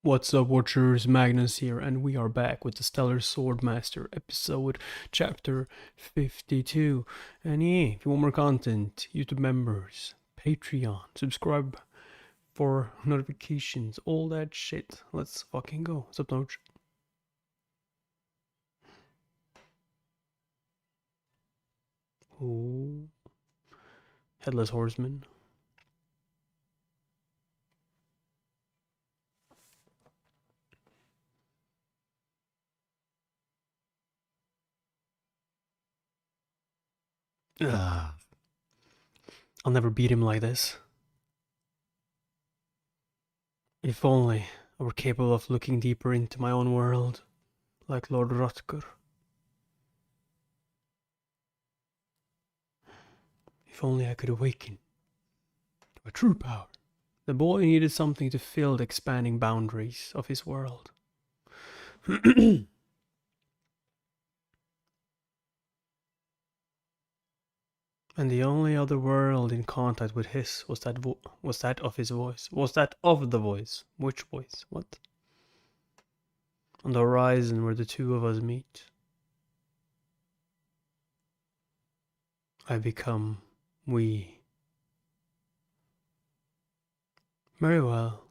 What's up, Watchers? Magnus here, and we are back with the Stellar Swordmaster episode, chapter 52. And yeah, if you want more content, YouTube members, Patreon, subscribe for notifications, all that shit. Let's fucking go. What's up, Noach? Ooh. Headless Horseman. Ugh. I'll never beat him like this. If only I were capable of looking deeper into my own world, like Lord Rutger. If only I could awaken to a true power. The boy needed something to fill the expanding boundaries of his world. And the only other world in contact with his was that of his voice. Was that of the voice? Which voice? What? On the horizon where the two of us meet. I become we. Very well.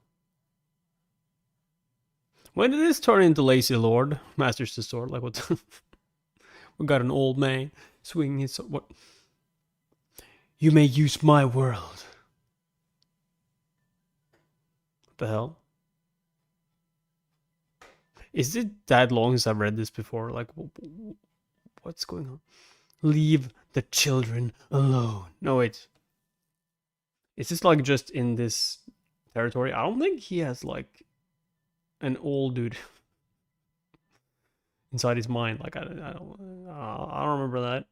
When did this turn into Lazy Lord? Masters the sword, like what? We got an old man swinging his sword. What? You may use my world. What the hell? Is it that long since I've read this before? Like, what's going on? Leave the children alone. No, wait. Is this like just in this territory? I don't think he has like an old dude inside his mind. Like, I don't remember that.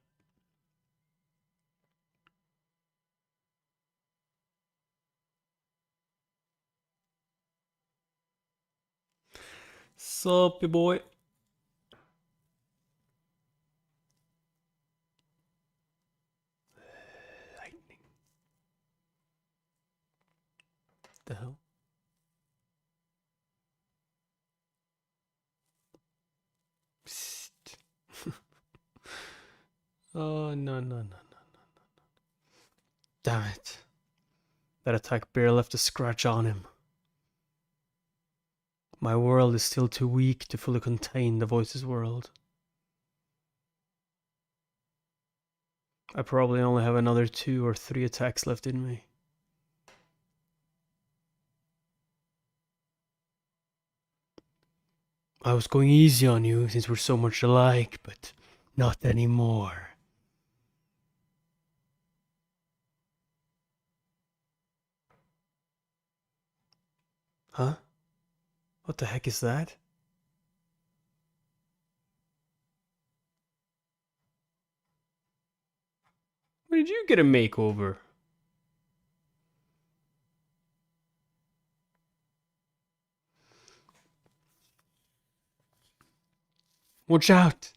Sup, you boy? Lightning. The hell? Psst. Oh, no. Damn it. That attack barely left a scratch on him. My world is still too weak to fully contain the voice's world. I probably only have another 2 or 3 attacks left in me. I was going easy on you since we're so much alike, but not anymore. Huh? What the heck is that? When did you get a makeover? Watch out!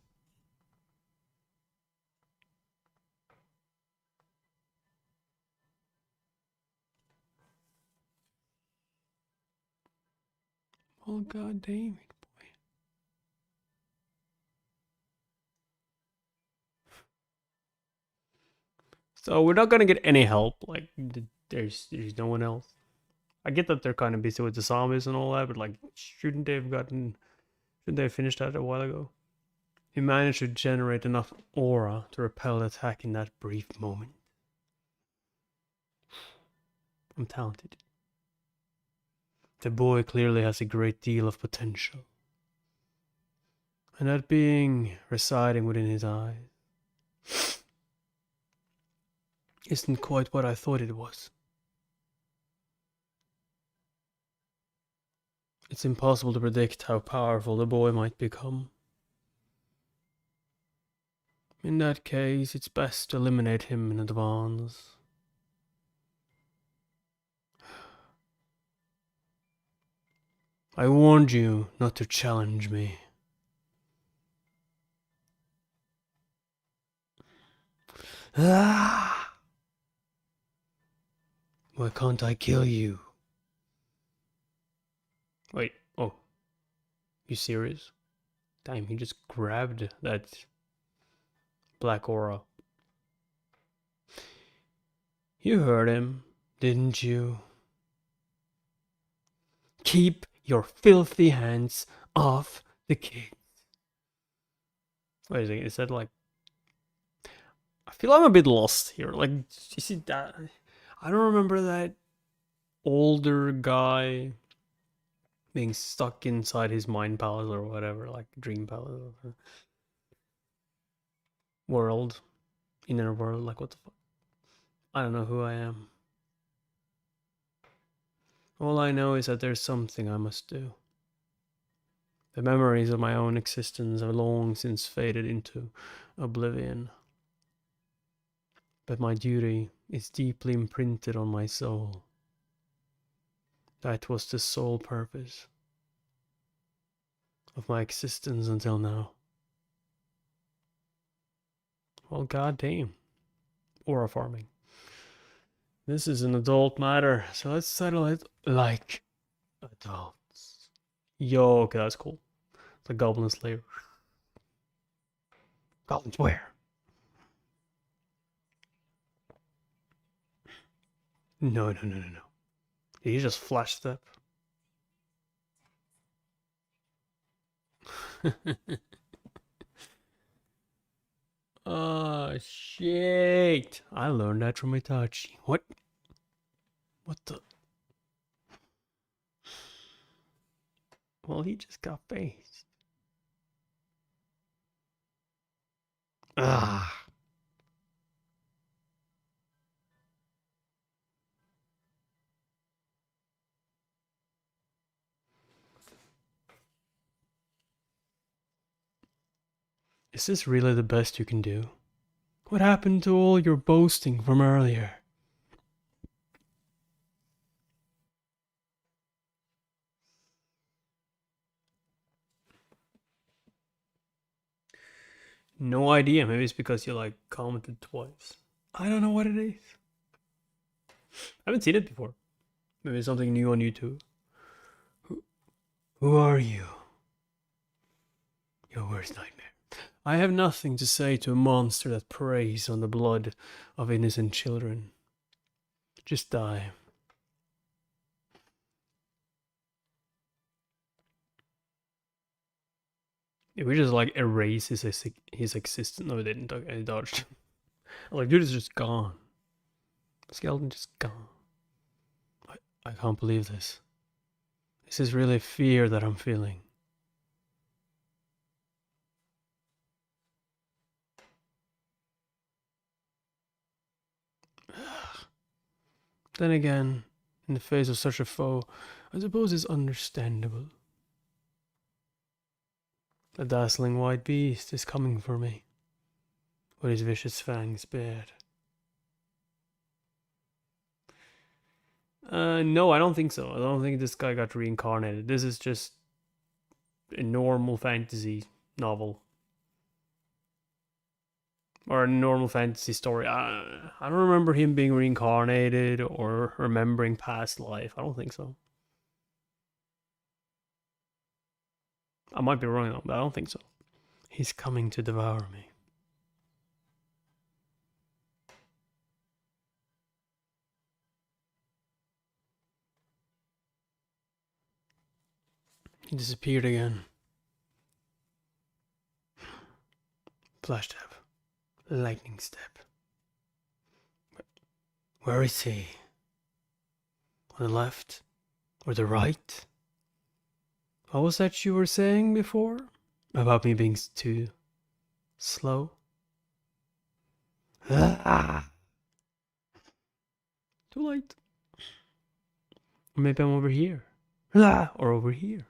Oh, god damn it, boy. So we're not gonna get any help. Like, there's no one else. I get that they're kind of busy with the zombies and all that, but like, shouldn't they have finished that a while ago? He managed to generate enough aura to repel the attack in that brief moment. I'm talented. The boy clearly has a great deal of potential. And that being residing within his eyes isn't quite what I thought it was. It's impossible to predict how powerful the boy might become. In that case, it's best to eliminate him in advance. I warned you not to challenge me. Ah! Why can't I kill you? Wait, Oh, you serious? Damn, he just grabbed that black aura. You heard him, didn't you? Keep your filthy hands off the kid. Wait a second, is that like... I feel I'm a bit lost here. Like, you see that? I don't remember that older guy being stuck inside his mind palace or whatever, like dream palace or world, inner world. Like, what the fuck? I don't know who I am. All I know is that there's something I must do. The memories of my own existence have long since faded into oblivion. But my duty is deeply imprinted on my soul. That was the sole purpose of my existence until now. Well, goddamn. Aura farming. This is an adult matter, so let's settle it like adults. Yo, okay, that's cool. It's a Goblin Slayer. Goblins where? No. Did he just flash step? Oh, shit. I learned that from Itachi. What? What the? Well, he just got faced. Ah. Is this really the best you can do? What happened to all your boasting from earlier? No idea. Maybe it's because you like commented twice. I don't know what it is. I haven't seen it before. Maybe it's something new on YouTube. Who are you? Your worst nightmare. I have nothing to say to a monster that preys on the blood of innocent children. Just die. If we just like erase his existence. No, we didn't. I dodged. Like, dude is just gone. Skeleton just gone. I can't believe this. This is really fear that I'm feeling. Then again, in the face of such a foe, I suppose it's understandable. The dazzling white beast is coming for me, with his vicious fangs bared. No, I don't think so. I don't think this guy got reincarnated. This is just a normal fantasy novel. Or a normal fantasy story. I don't remember him being reincarnated or remembering past life. I don't think so. I might be wrong though, but I don't think so. He's coming to devour me. He disappeared again. Flash step. Lightning step. Where is he? On the left? Or the right? What was that you were saying before? About me being too slow? Ah. Too late. Or maybe I'm over here. Or over here.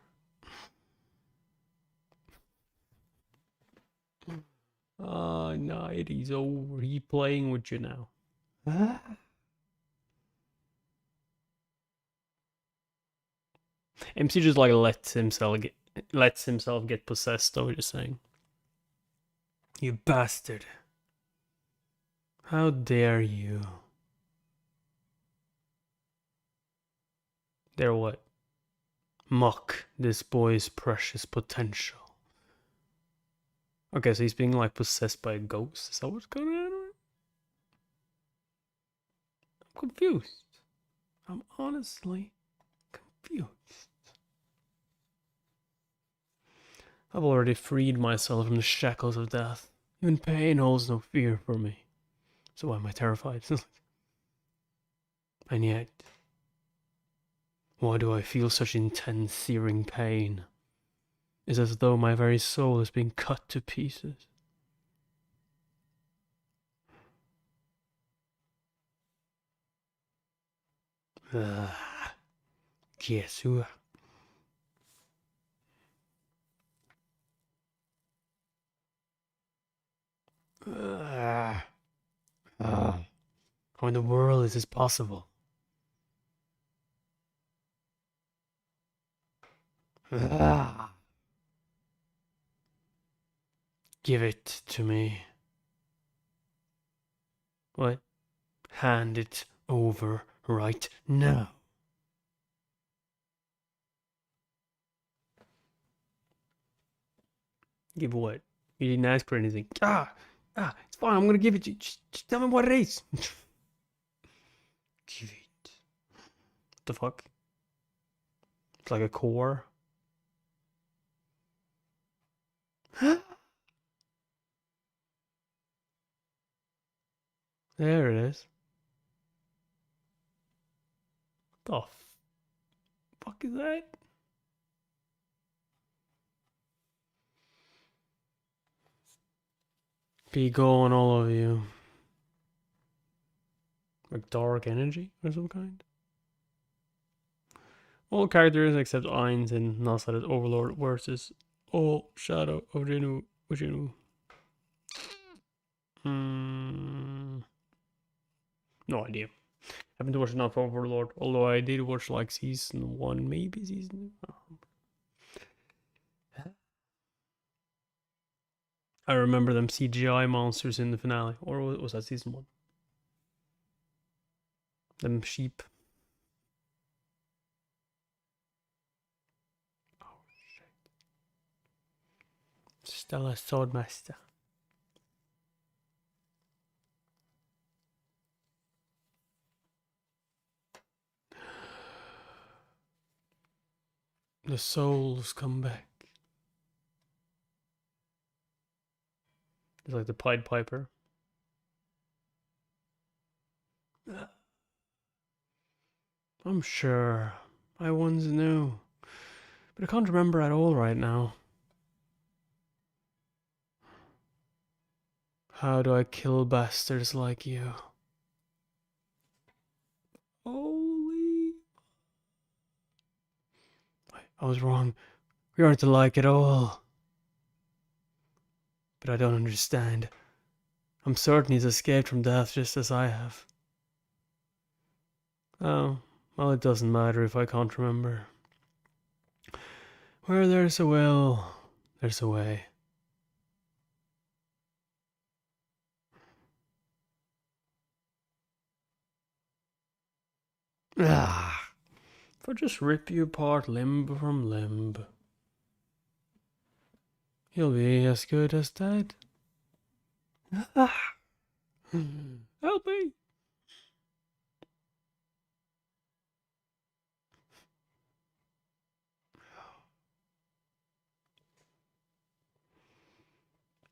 Oh, night, he's over. He's playing with you now. MC just like lets himself get possessed, though, just saying. You bastard. How dare you? Dare what? mock this boy's precious potential. Okay, so he's being like possessed by a ghost. Is that what's going on? I'm confused. I'm honestly confused. I've already freed myself from the shackles of death. Even pain holds no fear for me. So why am I terrified? And yet, why do I feel such intense, searing pain? It's as though my very soul is being cut to pieces. Guess who? How in the world is this possible? Give it to me. What? Hand it over right now. Give what? You didn't ask for anything. It's fine. I'm gonna give it to you. Just tell me what it is. Give it. What the fuck? It's like a core. There it is. What the fuck is that? Be gone, all of you. Like dark energy or some kind? All characters except Ainz and Nasa's Overlord versus all Shadow of Ujinu. No idea. Haven't watched enough Overlord, although I did watch like season 1, maybe season 2. I remember them CGI monsters in the finale, or was that season 1? Them sheep. Oh shit. Stellar Swordmaster. The souls come back. It's like the Pied Piper. I'm sure I once knew, but I can't remember at all right now. How do I kill bastards like you? Holy... I was wrong. We aren't alike at all. But I don't understand. I'm certain he's escaped from death just as I have. Oh, well, it doesn't matter if I can't remember. Where there's a will, there's a way. If I just rip you apart limb from limb, you'll be as good as dead. Help me!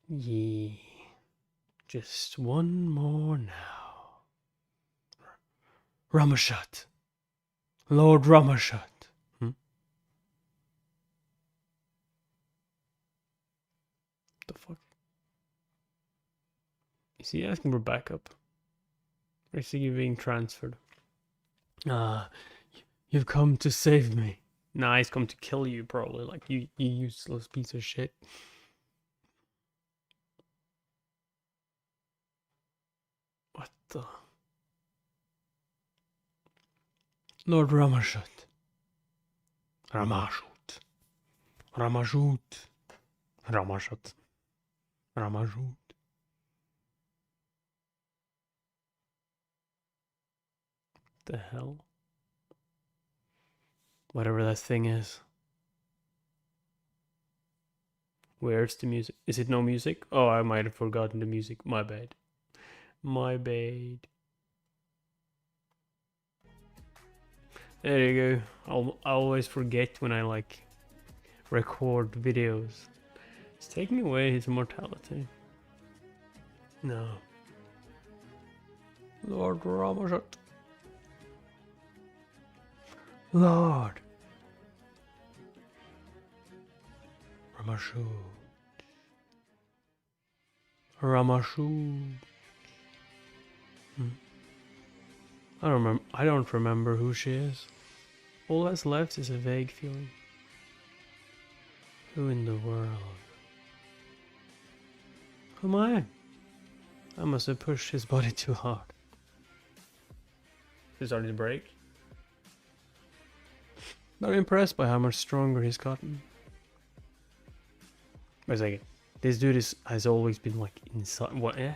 Yee. Just one more now. Ramashut. Lord Ramashut. The fuck? Is he asking for backup? Or is he being transferred? You've come to save me. Nah, he's come to kill you, probably. Like, you useless piece of shit. What the? Lord Ramashut. Ramashut. Ramashut. Ramashut. Ramashut. The hell? Whatever that thing is. Where's the music? Is it no music? Oh, I might have forgotten the music. My bad. My bad. There you go. I always forget when I like record videos. It's taking away his immortality. No. Lord Ramajot. Lord Ramashu. Ramashu. I don't remember who she is. All that's left is a vague feeling. Who in the world? Who am I? I must have pushed his body too hard. He's starting to break. Not impressed by how much stronger he's gotten. Wait a second. This dude has always been like inside. What? Eh?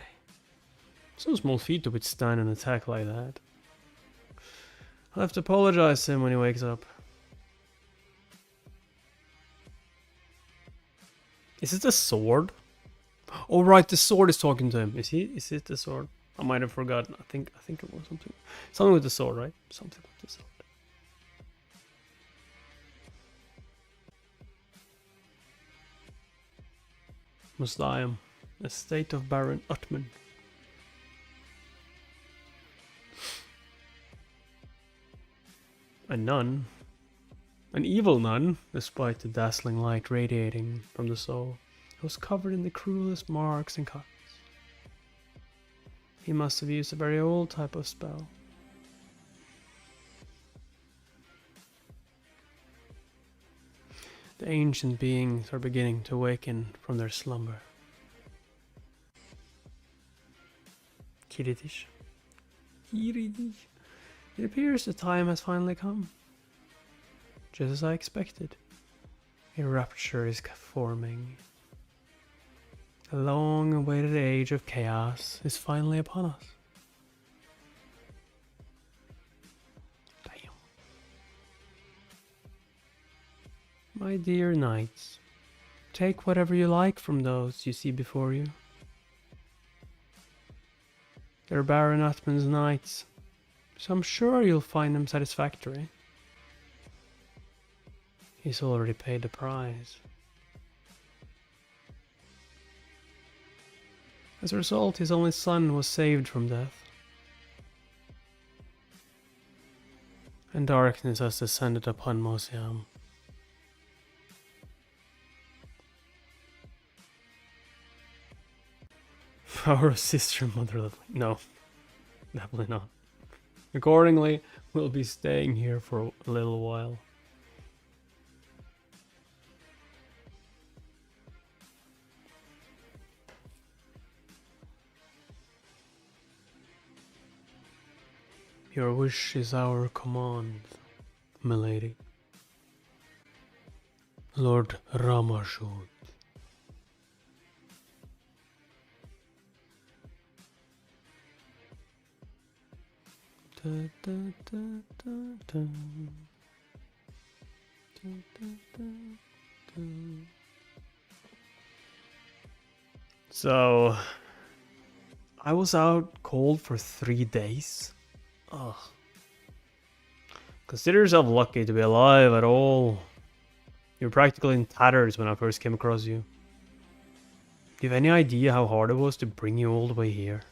So small feet to withstand an attack like that. I'll have to apologize to him when he wakes up. Is it the sword? Oh right, the sword is talking to him. Is it the sword? I might have forgotten. I think it was something with the sword, right? Something with the sword. Musliam, a state of Baron Utman. A nun, an evil nun, despite the dazzling light radiating from the soul, was covered in the cruelest marks and cuts. He must have used a very old type of spell. The ancient beings are beginning to awaken from their slumber. Kiritish. It appears the time has finally come. Just as I expected. A rupture is forming. The long-awaited age of chaos is finally upon us. Damn. My dear knights, take whatever you like from those you see before you. They're Baron Utman's knights, so I'm sure you'll find them satisfactory. He's already paid the price. As a result, his only son was saved from death. And darkness has descended upon Mosiam. Our sister mother, no, definitely not. Accordingly, we'll be staying here for a little while. Your wish is our command, milady. Lord Ramashud. So, I was out cold for 3 days. Ugh. Consider yourself lucky to be alive at all. You were practically in tatters when I first came across you. Do you have any idea how hard it was to bring you all the way here?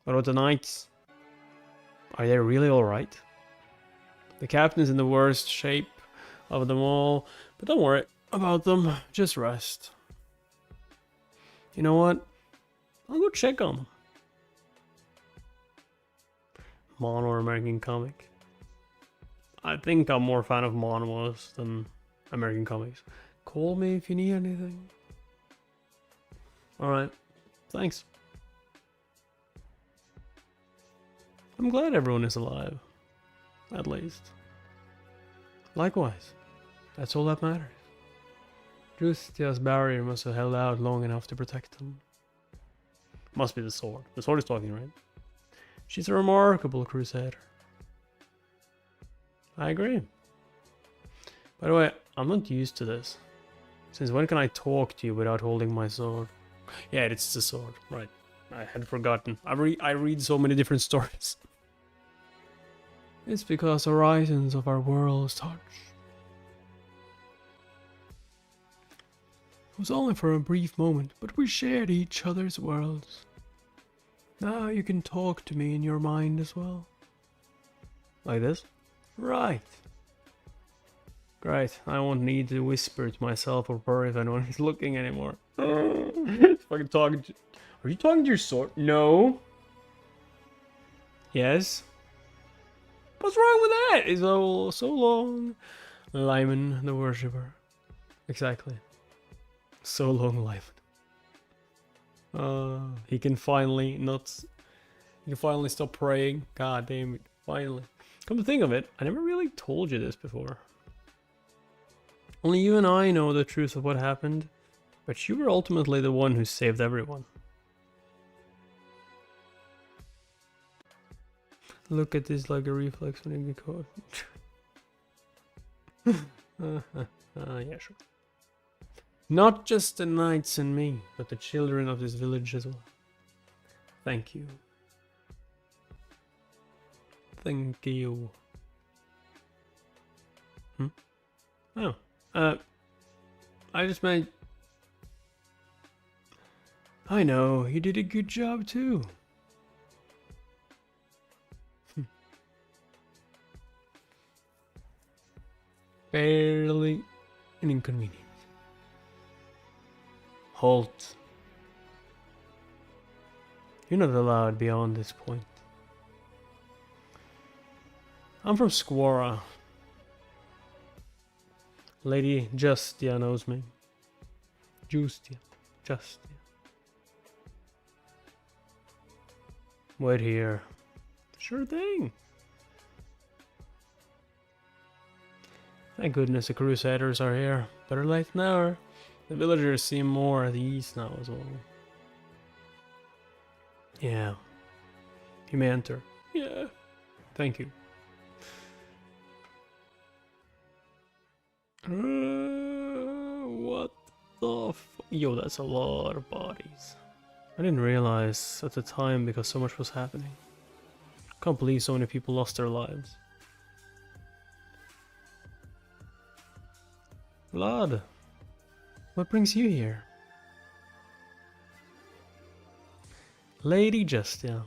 What about the knights? Are they really alright? The captain's in the worst shape of them all, but don't worry about them, just rest. You know what? I'll go check on them. Mono or American comic? I think I'm more a fan of monos than American comics. Call me if you need anything. Alright, thanks. I'm glad everyone is alive. At least. Likewise. That's all that matters. Justia's barrier must have held out long enough to protect them. Must be the sword. The sword is talking, right? She's a remarkable crusader. I agree. By the way, I'm not used to this. Since when can I talk to you without holding my sword? Yeah, it's the sword, right. I had forgotten. I read so many different stories. It's because horizons of our worlds touch. It was only for a brief moment, but we shared each other's worlds. Now you can talk to me in your mind as well. Like this? Right. Great, I won't need to whisper to myself or purr if anyone is looking anymore. Fucking talking to... Are you talking to your sword? No. Yes. What's wrong with that? It's all so long. Lyman the worshipper. Exactly. So long, Lyman. He can finally not... He can finally stop praying. God damn it. Finally. Come to think of it, I never really told you this before. Only you and I know the truth of what happened, but you were ultimately the one who saved everyone. Look at this like a reflex when you get caught. Yeah, sure. Not just the knights and me, but the children of this village as well. Thank you. Thank you. Oh. I just meant... I know, you did a good job too. Barely an inconvenience. Halt. You're not allowed beyond this point. I'm from Squara. Lady Justia knows me. Justia. Wait here. Sure thing. Thank goodness the Crusaders are here. Better late than never. The villagers seem more at ease now as well. Yeah. You may enter. Yeah. Thank you. What the Yo, that's a lot of bodies. I didn't realize at the time because so much was happening. Can't believe so many people lost their lives. Vlad, what brings you here? Lady Justia,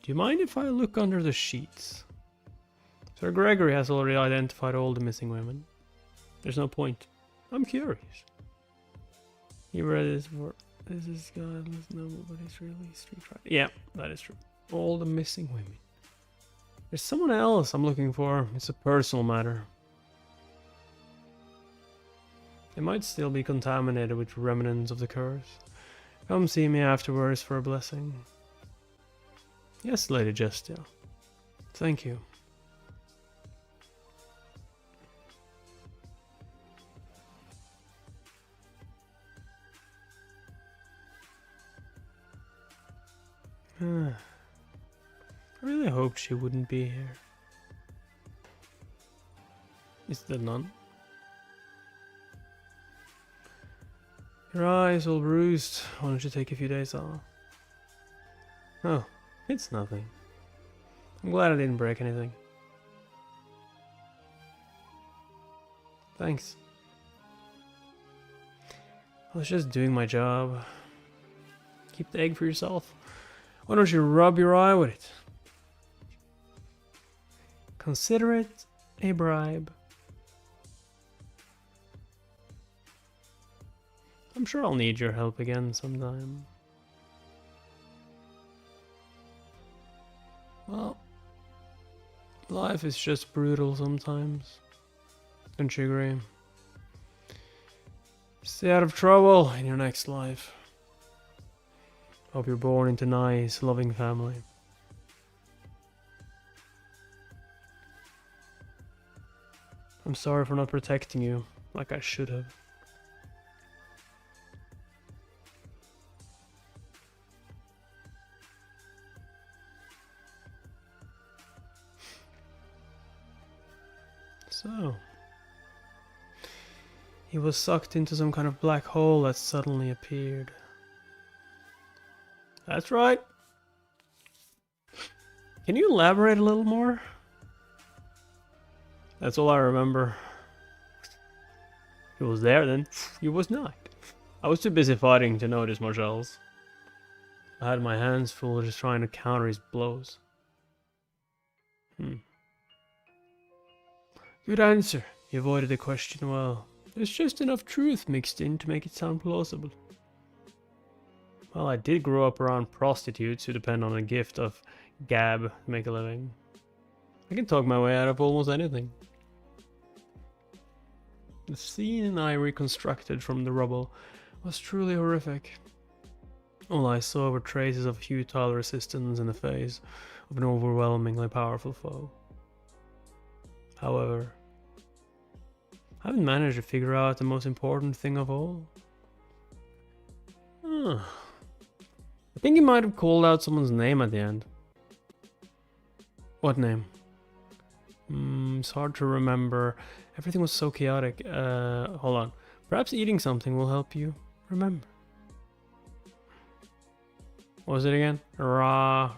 do you mind if I look under the sheets? Sir Gregory has already identified all the missing women. There's no point. I'm curious. You read this for... This is godless, nobody's really street fighter. Yeah, that is true. All the missing women. There's someone else I'm looking for. It's a personal matter. They might still be contaminated with remnants of the curse. Come see me afterwards for a blessing. Yes, Lady Justia. Thank you. I really hoped she wouldn't be here. Is there none? Your eyes all bruised. Why don't you take a few days off? Oh, it's nothing. I'm glad I didn't break anything. Thanks. I was just doing my job. Keep the egg for yourself. Why don't you rub your eye with it? Consider it a bribe. I'm sure I'll need your help again sometime. Well, life is just brutal sometimes. Don't you agree? Stay out of trouble in your next life. Hope you're born into a nice, loving family. I'm sorry for not protecting you like I should have. So, He was sucked into some kind of black hole that suddenly appeared. That's right. Can you elaborate a little more? That's all I remember. He was there then. He was not. I was too busy fighting to notice much else. I had my hands full just trying to counter his blows. Good answer. You avoided the question well. There's just enough truth mixed in to make it sound plausible. Well, I did grow up around prostitutes who depend on a gift of gab to make a living. I can talk my way out of almost anything. The scene I reconstructed from the rubble was truly horrific. All I saw were traces of futile resistance in the face of an overwhelmingly powerful foe. However, I haven't managed to figure out the most important thing of all. I think he might have called out someone's name at the end. What name? It's hard to remember. Everything was so chaotic. Hold on. Perhaps eating something will help you remember. What was it again? Ramashat.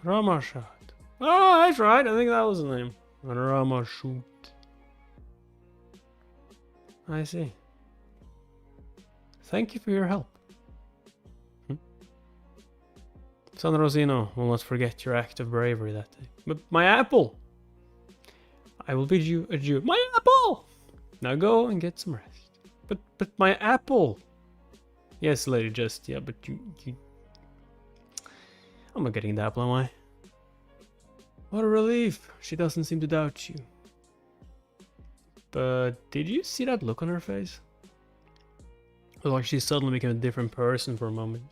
Ramashat. Oh, that's right. I think that was the name. Ramashut. I see. Thank you for your help. San Rosino will not forget your act of bravery that day. But my apple! I will bid you adieu. My apple! Now go and get some rest. But my apple! Yes, Lady Justia, but you... I'm not getting the apple, am I? What a relief. She doesn't seem to doubt you. But did you see that look on her face? It was like she suddenly became a different person for a moment.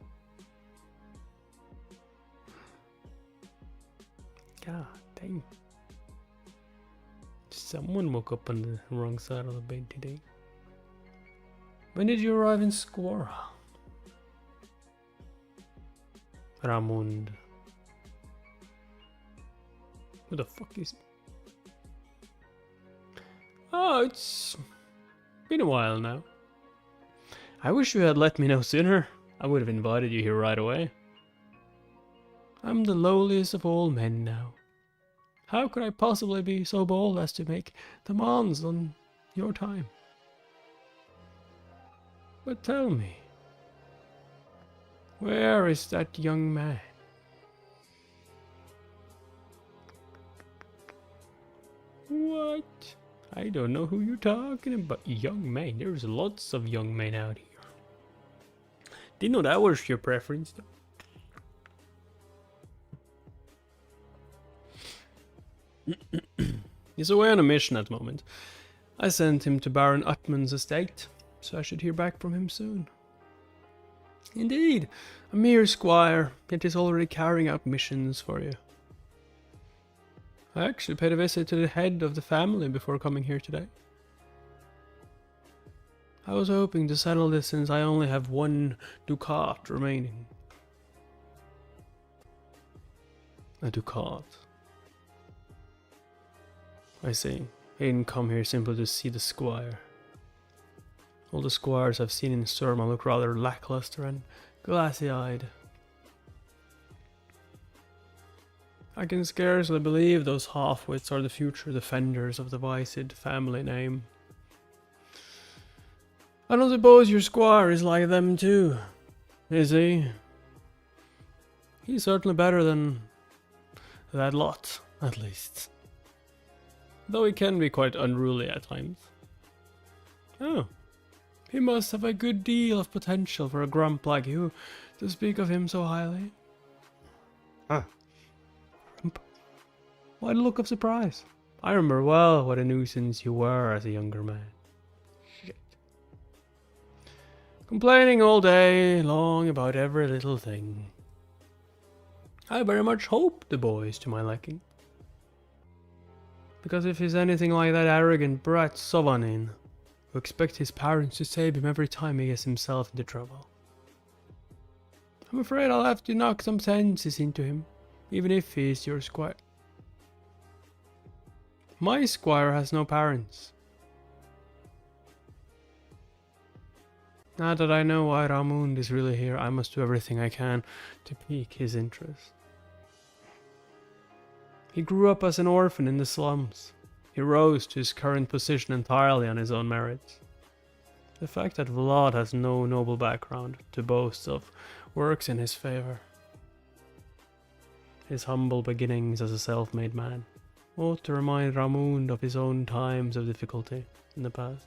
God dang. Someone woke up on the wrong side of the bed today. When did you arrive in Squara? Ramund. Who the fuck is... Oh, it's been a while now. I wish you had let me know sooner. I would have invited you here right away. I'm the lowliest of all men now. How could I possibly be so bold as to make demands on your time? But tell me, where is that young man? What? I don't know who you're talking about. Young man? There's lots of young men out here. Didn't know that was your preference though. He's away on a mission at the moment. I sent him to Baron Utman's estate, so I should hear back from him soon. Indeed, a mere squire, yet is already carrying out missions for you. I actually paid a visit to the head of the family before coming here today. I was hoping to settle this since I only have 1 ducat remaining. A ducat. I see. I didn't come here simply to see the squire. All the squires I've seen in Surma look rather lackluster and glassy-eyed. I can scarcely believe those half-wits are the future defenders of the Vysid family name. I don't suppose your squire is like them too, is he? He's certainly better than that lot, at least. Though he can be quite unruly at times. Oh, he must have a good deal of potential for a grump like you to speak of him so highly. Huh. Grump? Why the look of surprise? I remember well what a nuisance you were as a younger man. Shit. Complaining all day long about every little thing. I very much hope the boy is to my liking. Because if he's anything like that arrogant brat Sovanin, who expects his parents to save him every time he gets himself into trouble, I'm afraid I'll have to knock some senses into him, even if he is your squire. My squire has no parents. Now that I know why Ramund is really here, I must do everything I can to pique his interest. He grew up as an orphan in the slums. He rose to his current position entirely on his own merits. The fact that Vlad has no noble background to boast of works in his favor. His humble beginnings as a self-made man ought to remind Ramund of his own times of difficulty in the past.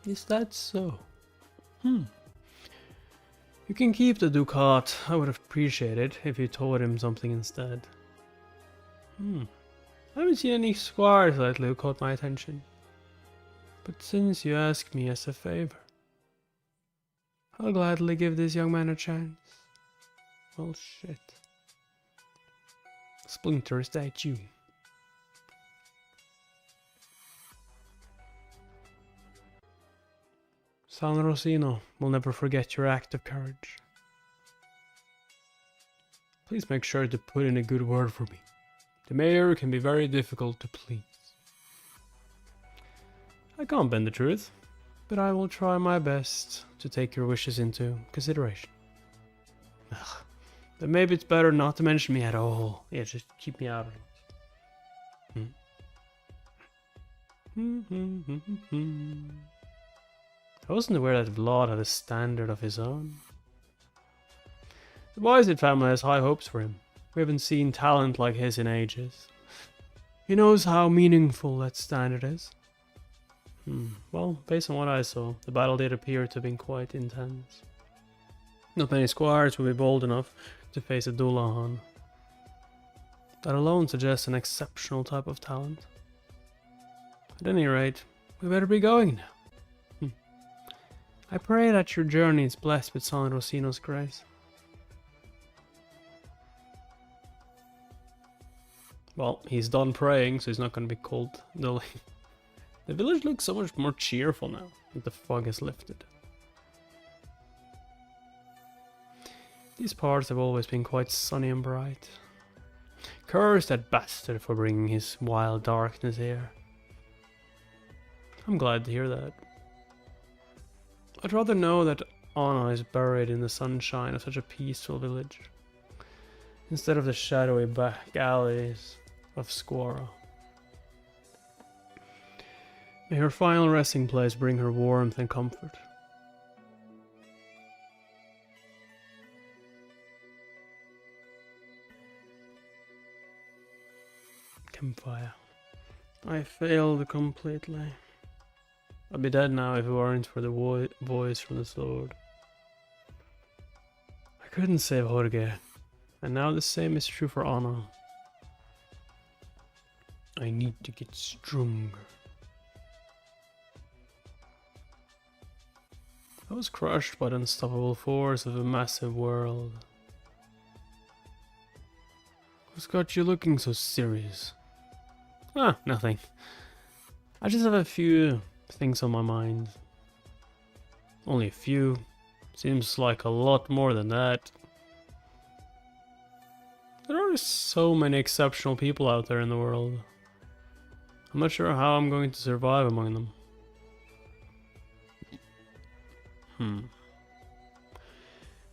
Is that so? You can keep the ducat. I would appreciate it if you taught him something instead. I haven't seen any squires lately who caught my attention. But since you ask me as a favor, I'll gladly give this young man a chance. Well, shit. Splinter, is that you? San Rosino will never forget your act of courage. Please make sure to put in a good word for me. The mayor can be very difficult to please. I can't bend the truth, but I will try my best to take your wishes into consideration. Ugh. But maybe it's better not to mention me at all. Yeah, just keep me out of it. I wasn't aware that Vlad had a standard of his own. The Wizard family has high hopes for him. We haven't seen talent like his in ages. He knows how meaningful that standard is. Well, based on what I saw, the battle did appear to have been quite intense. Not many squires would be bold enough to face a Dullahan. That alone suggests an exceptional type of talent. At any rate, we better be going now. I pray that your journey is blessed with San Rosino's grace. Well, he's done praying, so he's not going to be cold. The village looks so much more cheerful now that the fog has lifted. These parts have always been quite sunny and bright. Curse that bastard for bringing his wild darkness here. I'm glad to hear that. I'd rather know that Anna is buried in the sunshine of such a peaceful village, instead of the shadowy back alleys of Squara. May her final resting place bring her warmth and comfort. Campfire. I failed completely. I'd be dead now if it weren't for the voice from the sword. I couldn't save Jorge, and now the same is true for Anna. I need to get stronger. I was crushed by the unstoppable force of a massive world. What's got you looking so serious? Ah, nothing. I just have a few things on my mind. Only a few. Seems like a lot more than that. There are so many exceptional people out there in the world. I'm not sure how I'm going to survive among them.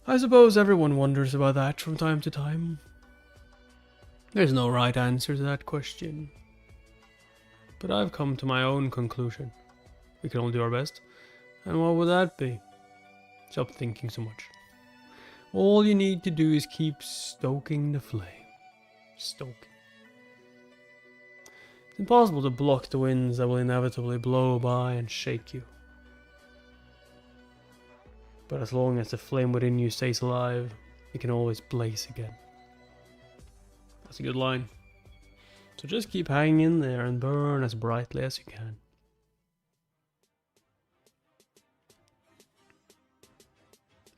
I suppose everyone wonders about that from time to time. There's no right answer to that question. But I've come to my own conclusion. We can all do our best. And what would that be? Stop thinking so much. All you need to do is keep stoking the flame. Stoking. It's impossible to block the winds that will inevitably blow by and shake you. But as long as the flame within you stays alive, it can always blaze again. That's a good line. So just keep hanging in there and burn as brightly as you can.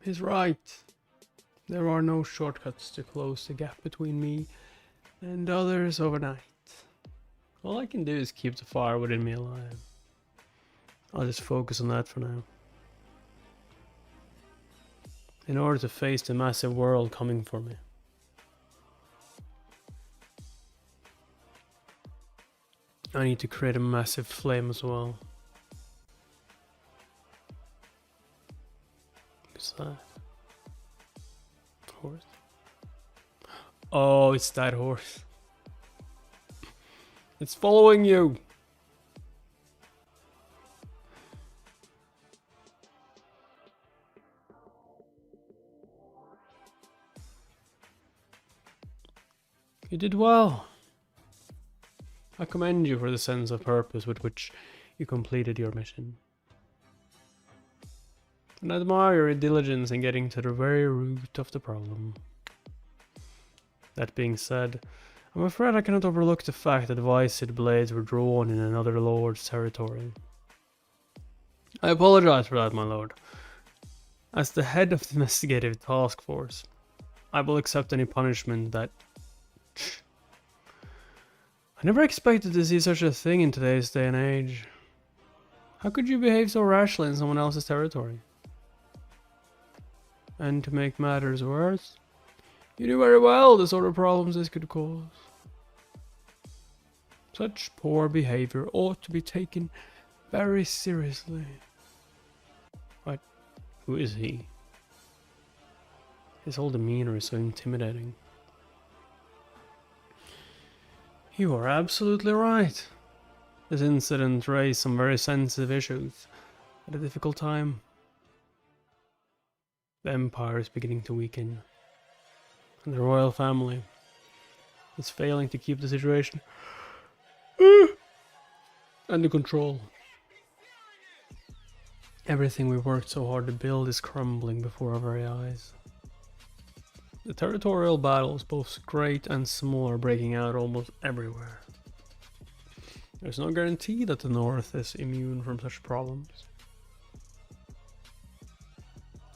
He's right. There are no shortcuts to close the gap between me and others overnight. All I can do is keep the fire within me alive. I'll just focus on that for now. In order to face the massive world coming for me. I need to create a massive flame as well. What's that? Horse. Oh, it's that horse. It's following you. You did well. I commend you for the sense of purpose with which you completed your mission. And I admire your diligence in getting to the very root of the problem. That being said, I'm afraid I cannot overlook the fact that Vicid blades were drawn in another lord's territory. I apologize for that, my lord. As the head of the investigative task force, I will accept any punishment that... I never expected to see such a thing in today's day and age. How could you behave so rashly in someone else's territory? And to make matters worse, you knew very well the sort of problems this could cause. Such poor behavior ought to be taken very seriously. But who is he? His whole demeanor is so intimidating. You are absolutely right. This incident raised some very sensitive issues at a difficult time. The Empire is beginning to weaken, and the royal family is failing to keep the situation under control. Everything we worked so hard to build is crumbling before our very eyes. The territorial battles, both great and small, are breaking out almost everywhere. There's no guarantee that the North is immune from such problems.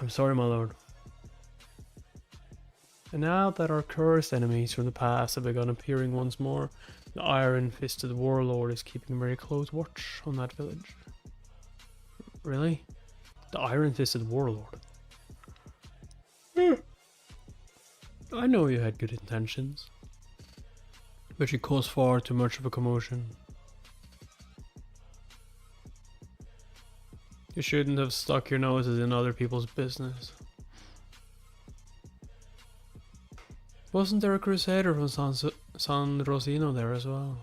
I'm sorry, my lord. And now that our cursed enemies from the past have begun appearing once more, the iron-fisted warlord is keeping very close watch on that village. Really? The iron-fisted warlord? I know you had good intentions, but you caused far too much of a commotion. You shouldn't have stuck your noses in other people's business. Wasn't there a crusader from San Rosino there as well?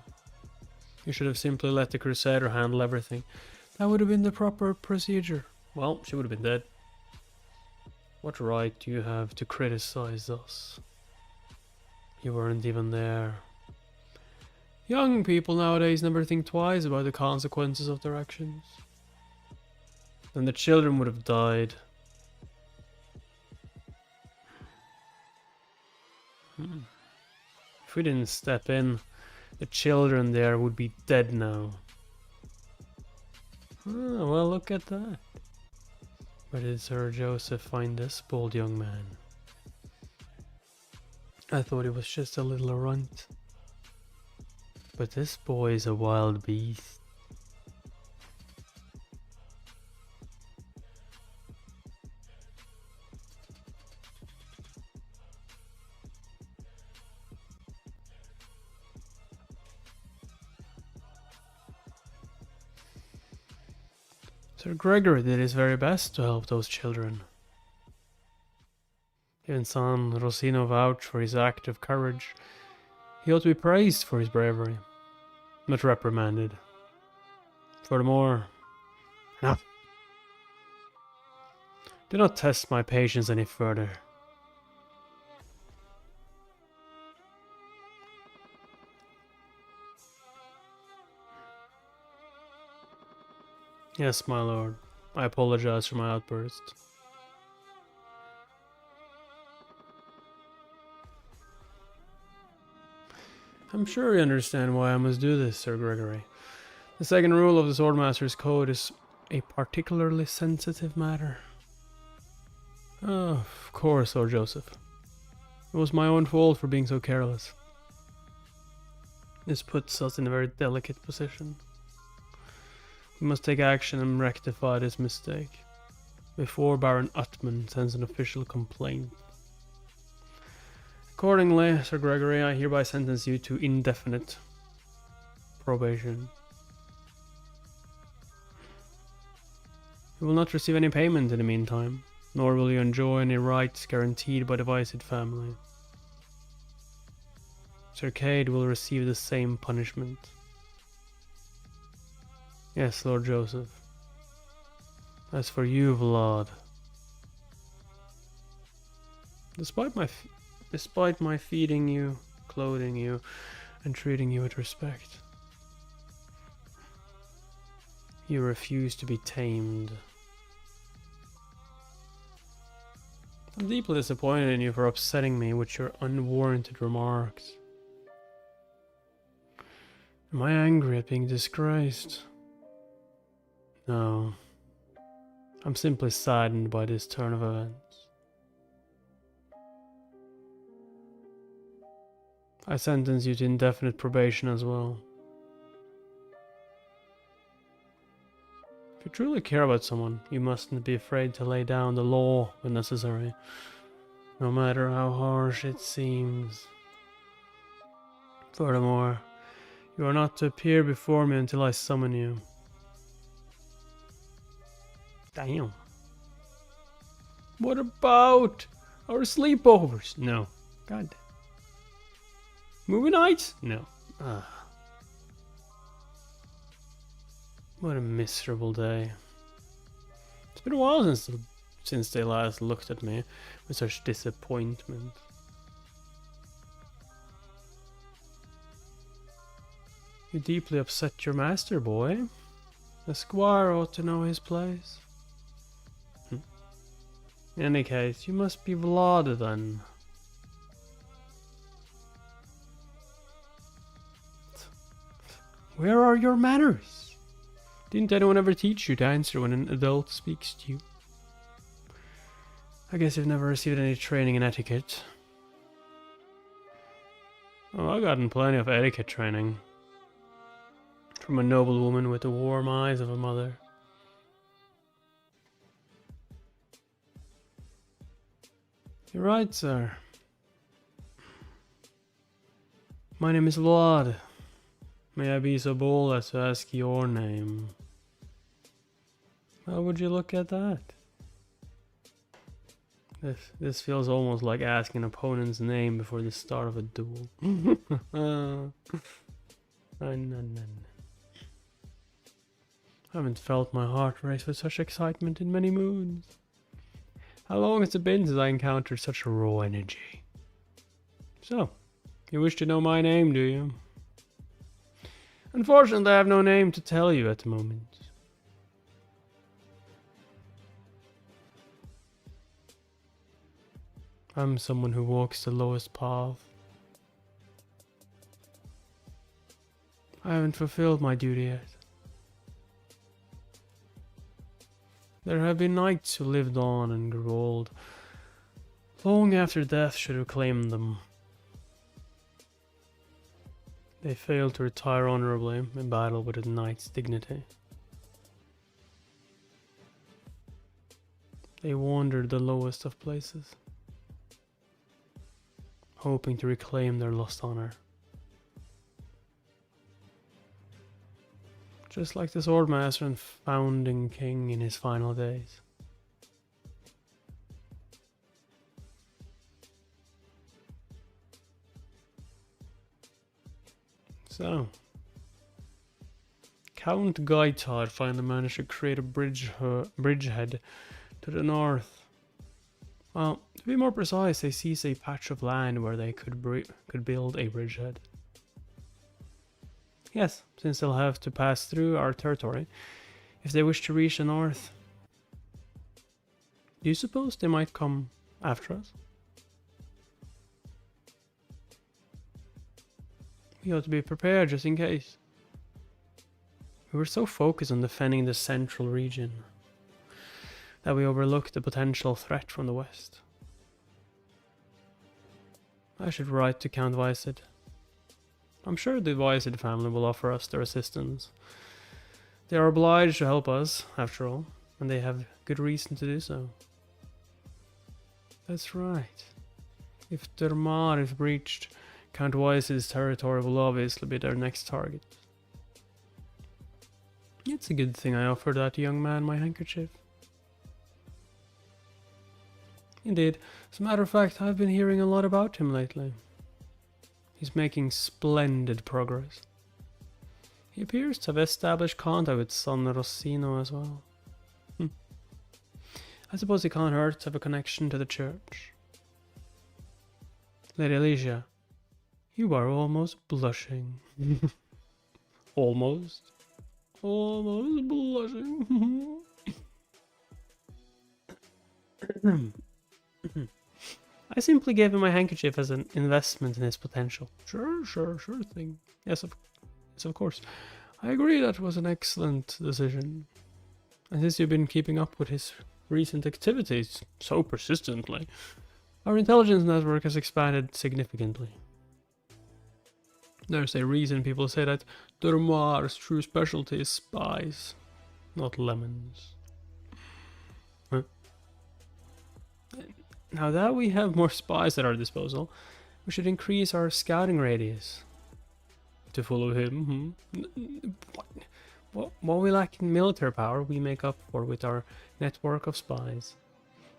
You should have simply let the crusader handle everything. That would have been the proper procedure. Well, she would have been dead. What right do you have to criticize us? You weren't even there. Young people nowadays never think twice about the consequences of their actions. Then the children would have died. If we didn't step in, the children there would be dead now. Ah, well, look at that. Where did Sir Joseph find this bold young man? I thought he was just a little runt. But this boy is a wild beast. Sir Gregory did his very best to help those children. Even San Rosino vouched for his act of courage. He ought to be praised for his bravery, but reprimanded. Furthermore, enough. Do not test my patience any further. Yes, my lord. I apologize for my outburst. I'm sure you understand why I must do this, Sir Gregory. The second rule of the Swordmaster's Code is a particularly sensitive matter. Oh, of course, Sir Joseph. It was my own fault for being so careless. This puts us in a very delicate position. We must take action and rectify this mistake before Baron Utman sends an official complaint. Accordingly, Sir Gregory, I hereby sentence you to indefinite probation. You will not receive any payment in the meantime, nor will you enjoy any rights guaranteed by the Vicid family. Sir Cade will receive the same punishment. Yes, Lord Joseph. As for you, Vlad, despite my feeding you, clothing you, and treating you with respect, you refuse to be tamed. I'm deeply disappointed in you for upsetting me with your unwarranted remarks. Am I angry at being disgraced? No. I'm simply saddened by this turn of events. I sentence you to indefinite probation as well. If you truly care about someone, you mustn't be afraid to lay down the law when necessary, no matter how harsh it seems. Furthermore, you are not to appear before me until I summon you. Damn. What about our sleepovers? No. God. Movie nights? No. What a miserable day. It's been a while since they last looked at me with such disappointment. You deeply upset your master, boy. The squire ought to know his place. In any case, you must be Vlad then. Where are your manners? Didn't anyone ever teach you to answer when an adult speaks to you? I guess you've never received any training in etiquette. Oh, I've gotten plenty of etiquette training. From a noble woman with the warm eyes of a mother. You're right, sir. My name is Vlad. May I be so bold as to ask your name? How would you look at that? This feels almost like asking an opponent's name before the start of a duel. I haven't felt my heart race with such excitement in many moons. How long has it been since I encountered such raw energy? So, you wish to know my name, do you? Unfortunately, I have no name to tell you at the moment. I'm someone who walks the lowest path. I haven't fulfilled my duty yet. There have been knights who lived on and grew old, long after death should have claimed them. They failed to retire honorably in battle with a knight's dignity. They wandered the lowest of places, hoping to reclaim their lost honor. Just like the Swordmaster and founding king in his final days. So, Count Gaitard finally managed to create a bridgehead to the north. Well, to be more precise, they seized a patch of land where they could build a bridgehead. Yes, since they'll have to pass through our territory if they wish to reach the north. Do you suppose they might come after us? We ought to be prepared just in case. We were so focused on defending the central region that we overlooked the potential threat from the west. I should write to Count Vicid. I'm sure the Vicid family will offer us their assistance. They are obliged to help us, after all, and they have good reason to do so. That's right. If Dermar is breached, Count Vicid's territory will obviously be their next target. it's a good thing I offered that young man my handkerchief. Indeed. As a matter of fact, I've been hearing a lot about him lately. He's making splendid progress. He appears to have established contact with San Rossino as well. I suppose it can't hurt to have a connection to the church. Lady Alicia, you are almost blushing. Almost. Almost blushing. I simply gave him my handkerchief as an investment in his potential. Sure thing. Yes, of course. I agree that was an excellent decision. And since you've been keeping up with his recent activities so persistently, our intelligence network has expanded significantly. There's a reason people say that Durmar's true specialty is spies, not lemons. Huh? Now that we have more spies at our disposal, we should increase our scouting radius. To follow him, What we lack in military power, we make up for with our network of spies.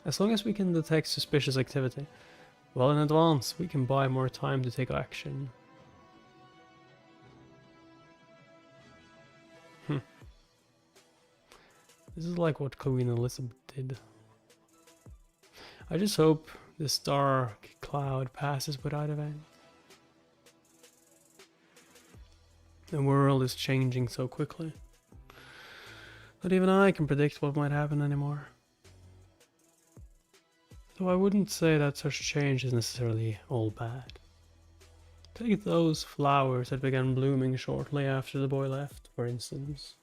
As long as we can detect suspicious activity, well in advance, we can buy more time to take action. This is like what Queen Elizabeth did. I just hope this dark cloud passes without event. The world is changing so quickly. Not even I can predict what might happen anymore. Though I wouldn't say that such change is necessarily all bad. Take those flowers that began blooming shortly after the boy left, for instance.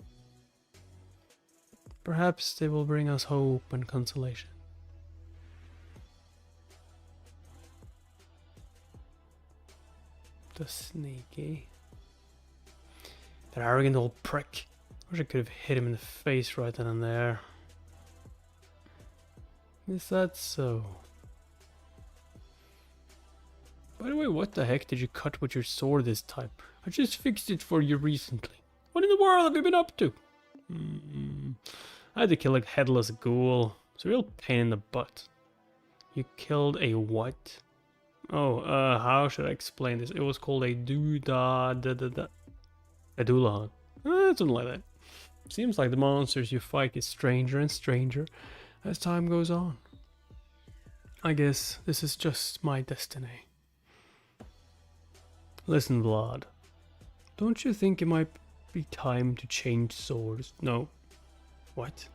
Perhaps they will bring us hope and consolation. The sneaky. That arrogant old prick. I wish I could have hit him in the face right then and there. Is that so? By the way, what the heck did you cut with your sword this time? I just fixed it for you recently. What in the world have you been up to? I had to kill a headless ghoul. It's a real pain in the butt. You killed a what? Oh, how should I explain this? It was called a a doulahan. Something like that. Seems like the monsters you fight get stranger and stranger as time goes on. I guess this is just my destiny. Listen, Vlad. Don't you think it might be time to change swords? No. What?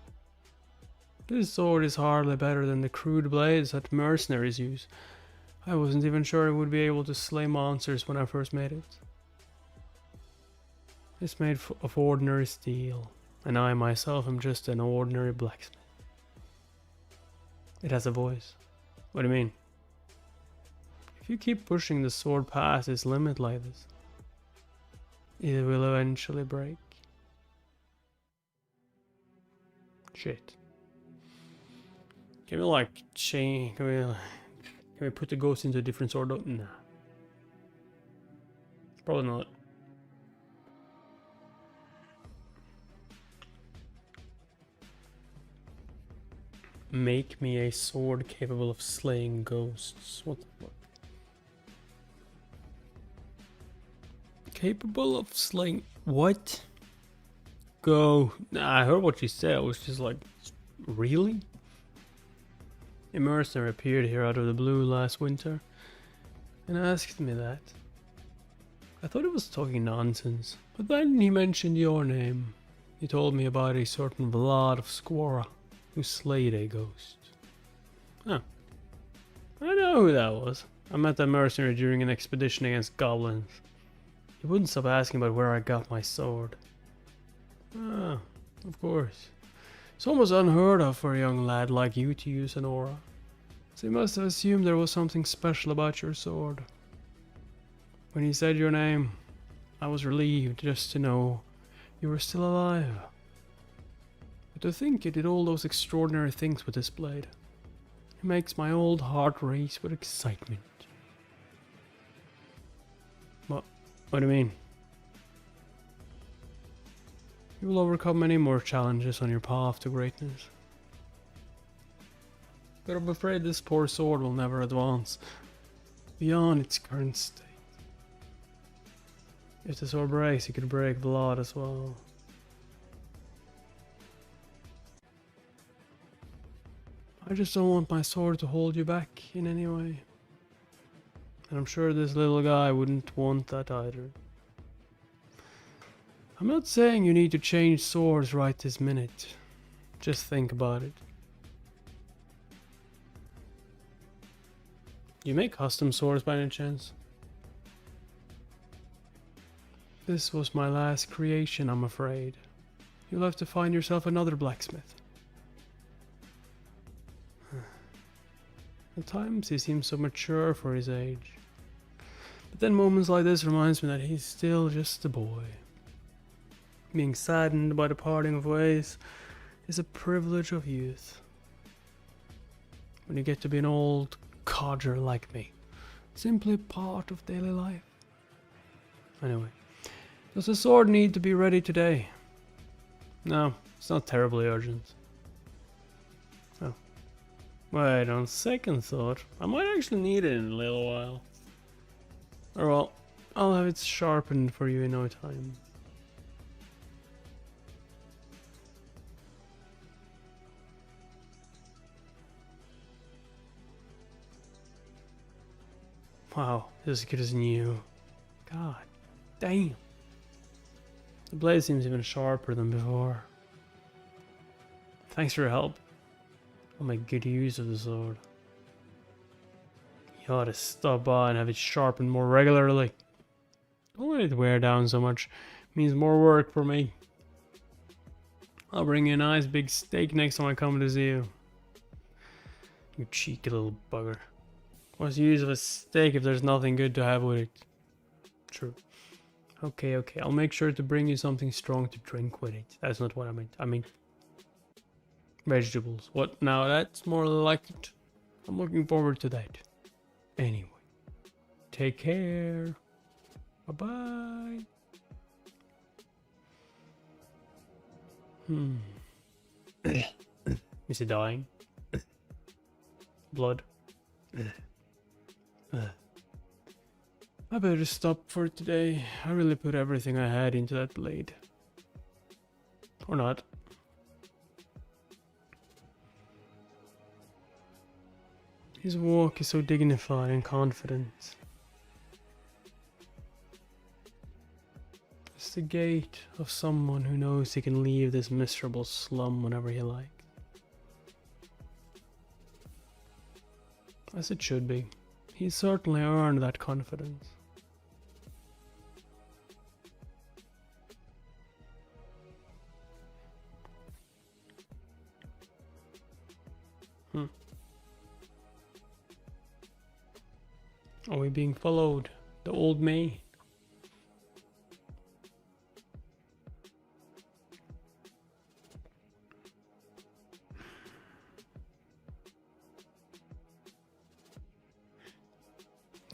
This sword is hardly better than the crude blades that mercenaries use. I wasn't even sure it would be able to slay monsters when I first made it. It's made of ordinary steel, and I myself am just an ordinary blacksmith. It has a voice. What do you mean? If you keep pushing the sword past its limit like this, it will eventually break. Shit. Can we like change? Can we put the ghost into a different sword? Nah. Probably not. Make me a sword capable of slaying ghosts. What the fuck? Capable of slaying... What? Go. Nah, I heard what you said. I was just like... Really? A mercenary appeared here out of the blue last winter and asked me that. I thought he was talking nonsense, but then he mentioned your name. He told me about a certain Vlad of Squara who slayed a ghost. Oh. I know who that was. I met that mercenary during an expedition against goblins. He wouldn't stop asking about where I got my sword. Ah, of course. It's almost unheard of for a young lad like you to use an aura. So he must have assumed there was something special about your sword. When he said your name, I was relieved just to know you were still alive. But to think you did all those extraordinary things with this blade, it makes my old heart race with excitement. What do you mean? You will overcome many more challenges on your path to greatness. But I'm afraid this poor sword will never advance beyond its current state. If the sword breaks, it could break blood as well. I just don't want my sword to hold you back in any way. And I'm sure this little guy wouldn't want that either. I'm not saying you need to change swords right this minute. Just think about it. You make custom swords by any chance? This was my last creation, I'm afraid. You'll have to find yourself another blacksmith. At times he seems so mature for his age. But then moments like this reminds me that he's still just a boy. Being saddened by the parting of ways is a privilege of youth. When you get to be an old codger like me, simply part of daily life. Anyway, does the sword need to be ready today? No, it's not terribly urgent. Oh. Wait, on second thought, I might actually need it in a little while. Or well, I'll have it sharpened for you in no time. Wow, this is as good as new. God damn. The blade seems even sharper than before. Thanks for your help. I'll make good use of the sword. You ought to stop by and have it sharpened more regularly. Don't let it wear down so much. It means more work for me. I'll bring you a nice big steak next time I come to see you. You cheeky little bugger. What's the use of a steak if there's nothing good to have with it? True. Okay, I'll make sure to bring you something strong to drink with it. That's not what I meant. I mean vegetables. What now? That's more like it. I'm looking forward to that. Anyway, take care. Bye-bye. Is he dying? Blood? I better stop for today. I really put everything I had into that blade. Or not. His walk is so dignified and confident. It's the gait of someone who knows he can leave this miserable slum whenever he likes. As it should be. He certainly earned that confidence. Are we being followed? The old maid?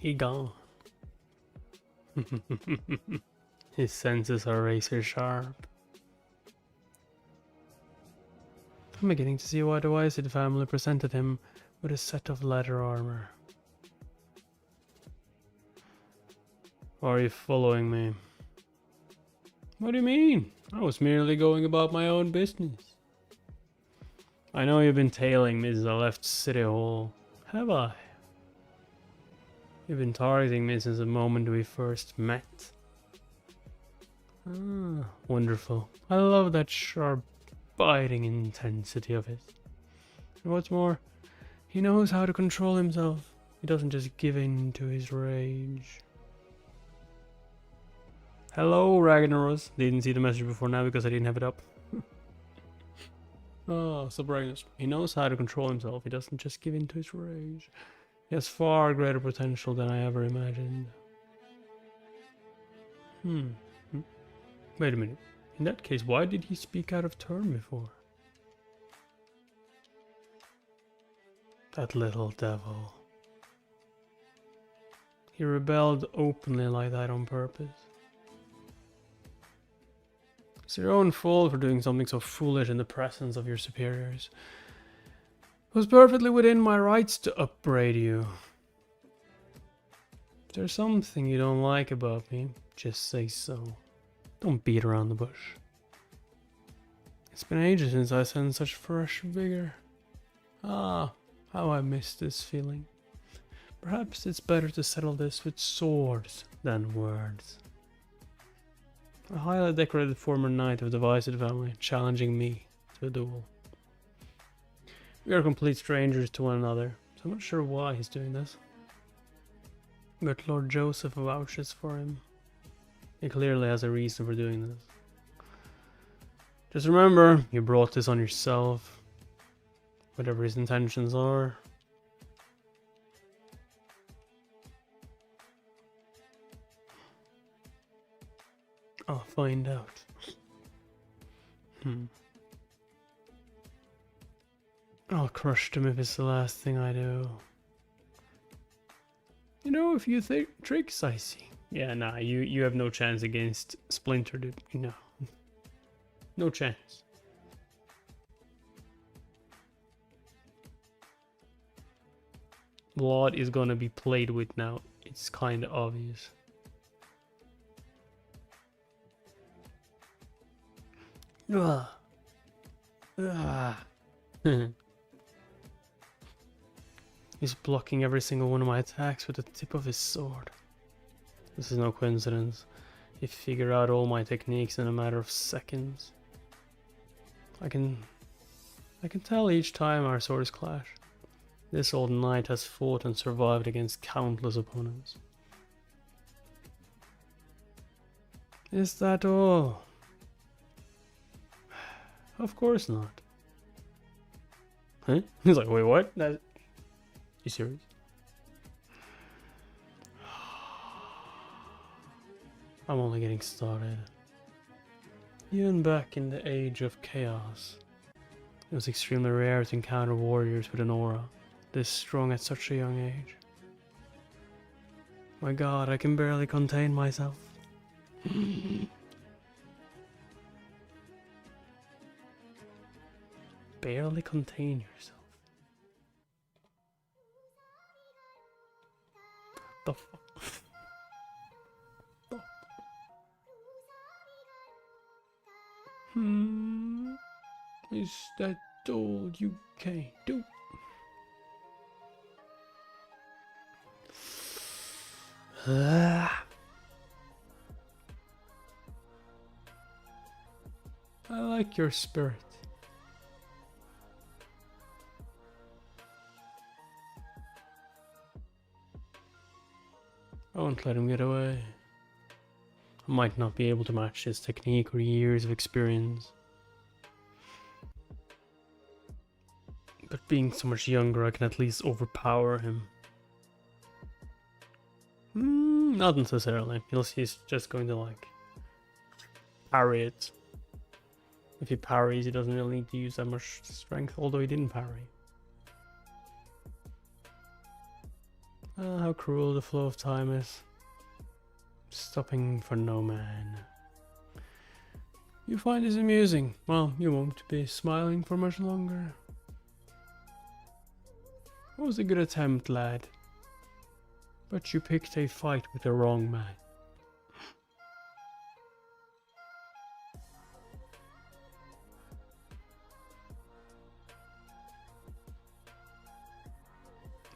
He gone. His senses are razor sharp. I'm beginning to see why the Wysid family presented him with a set of leather armor. Are you following me? What do you mean? I was merely going about my own business. I know you've been tailing me since I left City Hall. Have I? You've been targeting me since the moment we first met. Ah, wonderful. I love that sharp, biting intensity of it. And what's more, he knows how to control himself. He doesn't just give in to his rage. Hello, Ragnaros. Didn't see the message before now because I didn't have it up. Oh, so Magnus. He knows how to control himself. He doesn't just give in to his rage. He has far greater potential than I ever imagined. Wait a minute. In that case, why did he speak out of turn before? That little devil. He rebelled openly like that on purpose. It's your own fault for doing something so foolish in the presence of your superiors. It was perfectly within my rights to upbraid you. If there's something you don't like about me, just say so. Don't beat around the bush. It's been ages since I sensed such fresh vigor. Ah, how I miss this feeling. Perhaps it's better to settle this with swords than words. A highly decorated former knight of the Vised family challenging me to a duel. We are complete strangers to one another, so I'm not sure why he's doing this. But Lord Joseph vouches for him. He clearly has a reason for doing this. Just remember, you brought this on yourself. Whatever his intentions are. I'll find out. I'll crush them if it's the last thing I do. You know, if you think tricks, I see. Yeah, nah, you have no chance against Splinter, dude. No. No chance. Blood is gonna be played with now. It's kinda obvious. Ugh. Ugh. He's blocking every single one of my attacks with the tip of his sword. This is no coincidence. He figured out all my techniques in a matter of seconds. I can tell each time our swords clash. This old knight has fought and survived against countless opponents. Is that all? Of course not. Huh? He's like, wait, what? You serious? I'm only getting started. Even back in the age of chaos, it was extremely rare to encounter warriors with an aura this strong at such a young age. My god, I can barely contain myself. Barely contain yourself. The fuck? Is that all you can do? I like your spirit. I won't let him get away. I might not be able to match his technique or years of experience. But being so much younger, I can at least overpower him. Not necessarily. He's just going to like parry it. If he parries, he doesn't really need to use that much strength, although he didn't parry. How cruel the flow of time is. Stopping for no man. You find this amusing? Well, you won't be smiling for much longer. It was a good attempt, lad. But you picked a fight with the wrong man.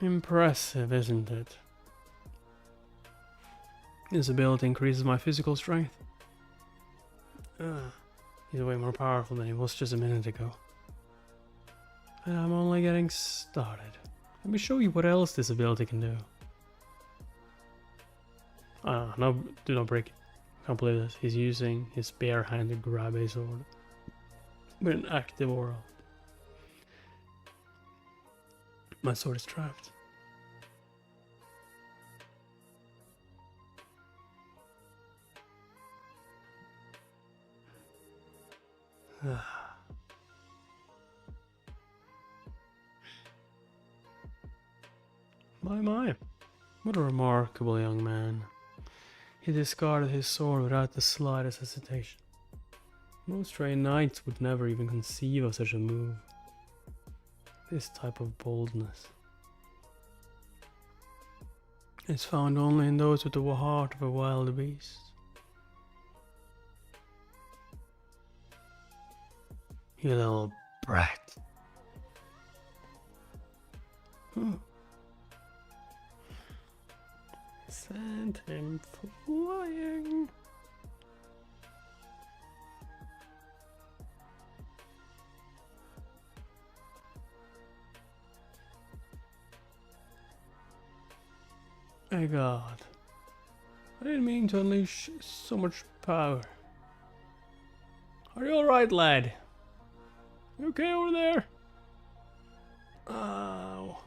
Impressive, isn't it? This ability increases my physical strength. He's way more powerful than he was just a minute ago. And I'm only getting started. Let me show you what else this ability can do. No, do not break it. Can't believe this. He's using his bare hand to grab a sword. With an active aura. My sword is trapped. My. What a remarkable young man. He discarded his sword without the slightest hesitation. Most trained knights would never even conceive of such a move. This type of boldness is found only in those with the heart of a wild beast. You little brat. Send him flying. My God, I didn't mean to unleash so much power. Are you alright, lad? You okay over there? Ow.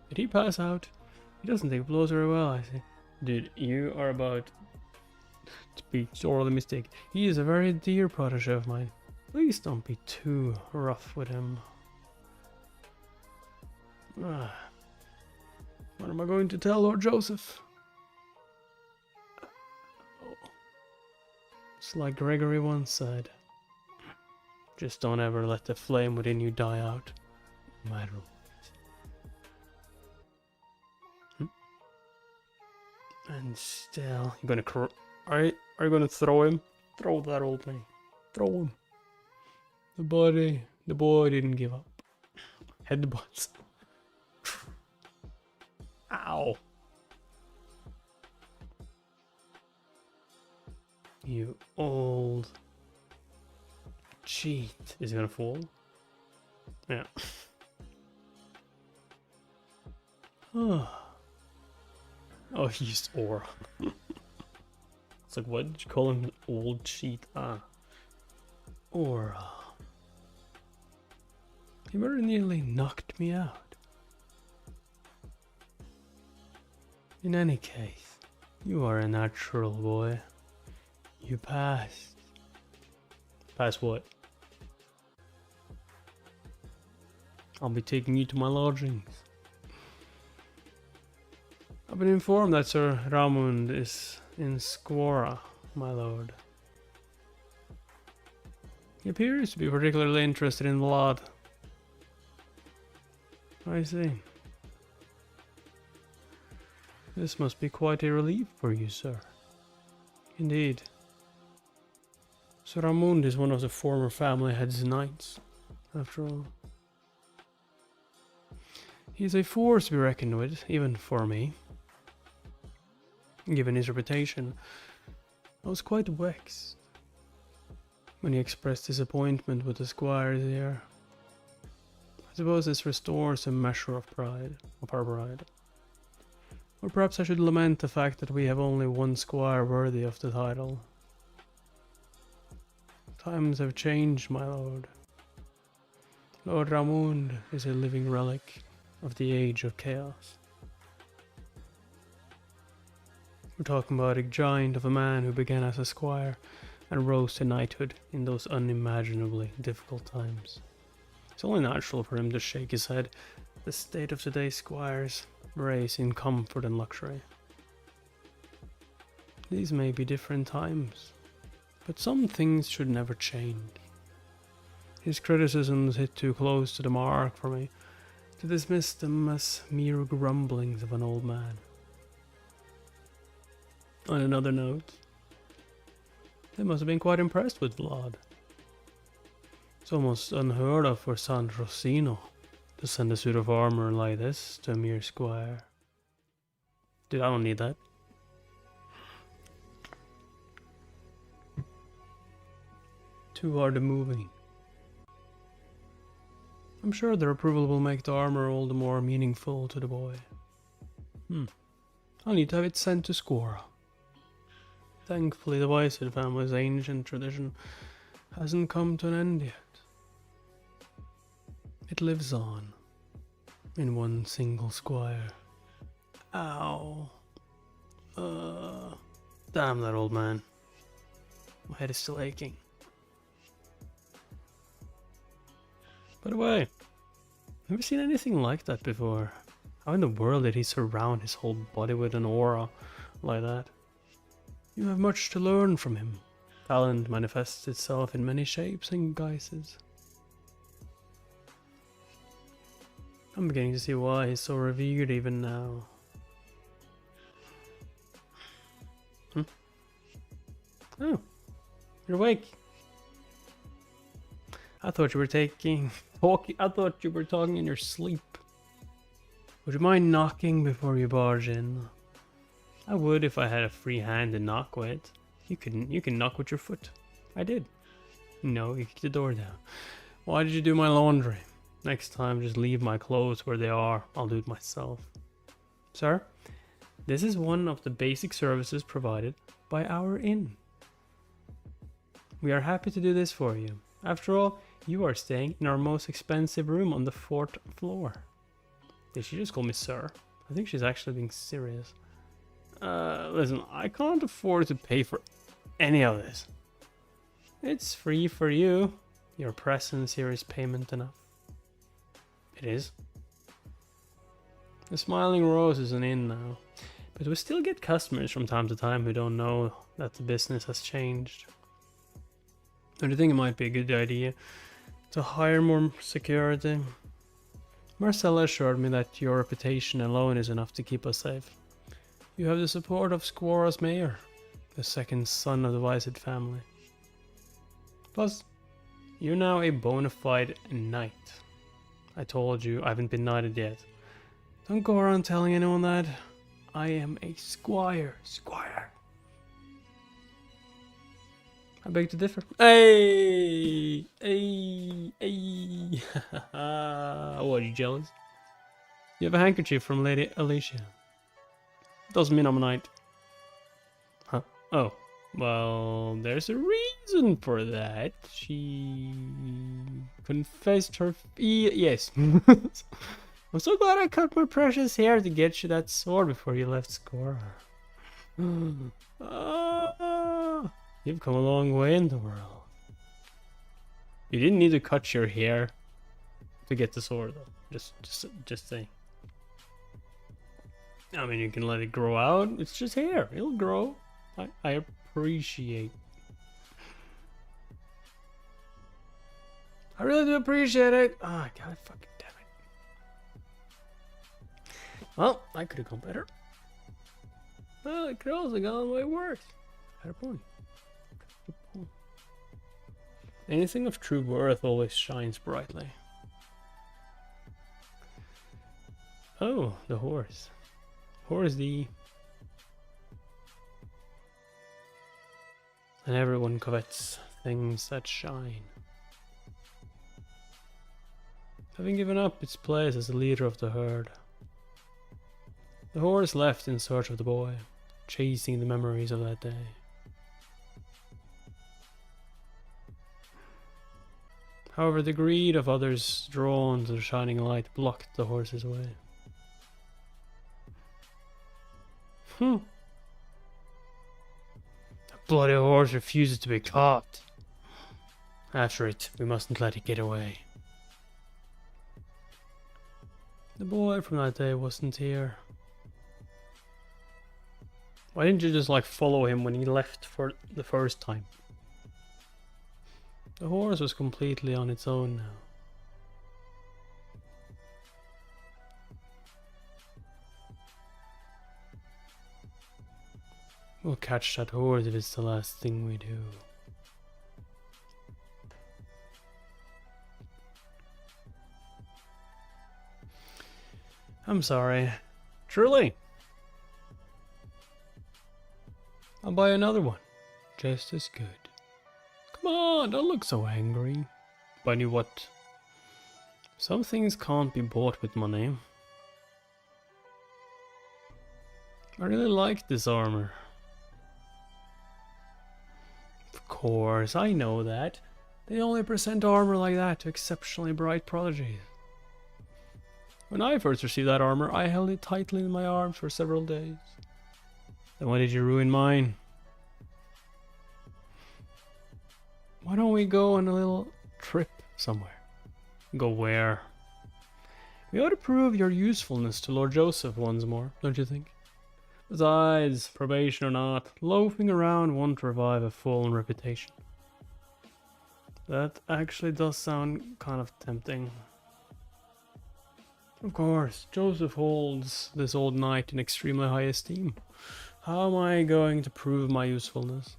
Did he pass out? He doesn't take blows very well, I see. Dude, you are about to be sorely mistaken. He is a very dear protege of mine. Please don't be too rough with him. What am I going to tell Lord Joseph? Oh. It's like Gregory once said. Just don't ever let the flame within you die out. No matter what. And still, you're gonna are you gonna throw him? Throw that old man. Throw him. The boy didn't give up. Headbutts. Ow. You old cheat. Is he gonna fall? Yeah. Oh, he used aura. It's like, what did you call him? An old cheat? Aura. He very nearly knocked me out. In any case, you are a natural boy. You passed. Passed what? I'll be taking you to my lodgings. I've been informed that Sir Ramund is in Squara, my lord. He appears to be particularly interested in blood. I see. This must be quite a relief for you, sir. Indeed. Sir Ramund is one of the former family head's knights, after all. He is a force to be reckoned with, even for me. Given his reputation, I was quite vexed when he expressed disappointment with the squires here. I suppose this restores a measure of pride, of our pride. Or perhaps I should lament the fact that we have only one squire worthy of the title. Times have changed, my lord. Lord Ramund is a living relic of the age of chaos. We're talking about a giant of a man who began as a squire and rose to knighthood in those unimaginably difficult times. It's only natural for him to shake his head. The state of today's squires race in comfort and luxury. These may be different times, but some things should never change. His criticisms hit too close to the mark for me to dismiss them as mere grumblings of an old man. On another note, they must have been quite impressed with Vlad. It's almost unheard of for San Rosino to send a suit of armor like this to a mere squire. Dude, I don't need that. Too hard of moving. I'm sure their approval will make the armor all the more meaningful to the boy. I'll need to have it sent to Squara. Thankfully, the Whitehead family's ancient tradition hasn't come to an end yet. It lives on in one single squire. Ow. Damn that old man. My head is still aching. By the way, never seen anything like that before. How in the world did he surround his whole body with an aura like that? You have much to learn from him. Talent manifests itself in many shapes and guises. I'm beginning to see why he's so revered even now. Oh, you're awake. I thought you were talking in your sleep. Would you mind knocking before you barge in? I would if I had a free hand to knock with. You can knock with your foot. I did. No, you kicked the door down. Why did you do my laundry? Next time, just leave my clothes where they are. I'll do it myself. Sir, this is one of the basic services provided by our inn. We are happy to do this for you. After all, you are staying in our most expensive room on the 4th floor. Did she just call me sir? I think she's actually being serious. Listen, I can't afford to pay for any of this. It's free for you. Your presence here is payment enough. It is. The Smiling Rose is an inn now, but we still get customers from time to time who don't know that the business has changed. And I think it might be a good idea to hire more security. Marcella assured me that your reputation alone is enough to keep us safe. You have the support of Squara's mayor, the second son of the Wised family. Plus, you're now a bona fide knight. I told you I haven't been knighted yet. Don't go around telling anyone that. I am a squire. I beg to differ. Hey! What, are you jealous? You have a handkerchief from Lady Alicia. Doesn't mean I'm a knight. Huh? Oh. Well, there's a reason for that. She confessed her... Yes. I'm so glad I cut my precious hair to get you that sword before you left Skora. You've come a long way in the world. You didn't need to cut your hair to get the sword, though. Just saying. I mean, you can let it grow out. It's just hair. It'll grow. I appreciate. I really do appreciate it. Ah, God fucking damn it. Well, I could have gone better. Well, it could also have gone way worse. Had a point. Anything of true worth always shines brightly. Oh, the horse. Horse D. And everyone covets things that shine. Having given up its place as the leader of the herd, the horse left in search of the boy, chasing the memories of that day. However, the greed of others drawn to the shining light blocked the horse's way. The bloody horse refuses to be caught. After it, we mustn't let it get away. The boy from that day wasn't here. Why didn't you just follow him when he left for the first time? The horse was completely on its own now. We'll catch that horse if it's the last thing we do. I'm sorry. Truly. I'll buy another one. Just as good. Come on, don't look so angry. Buy you what? Some things can't be bought with money. I really like this armor. Of course, I know that. They only present armor like that to exceptionally bright prodigies. When I first received that armor, I held it tightly in my arms for several days. Then why did you ruin mine? Why don't we go on a little trip somewhere? Go where? We ought to prove your usefulness to Lord Joseph once more, don't you think? Besides, probation or not, loafing around won't revive a fallen reputation. That actually does sound kind of tempting. Of course, Joseph holds this old knight in extremely high esteem. How am I going to prove my usefulness?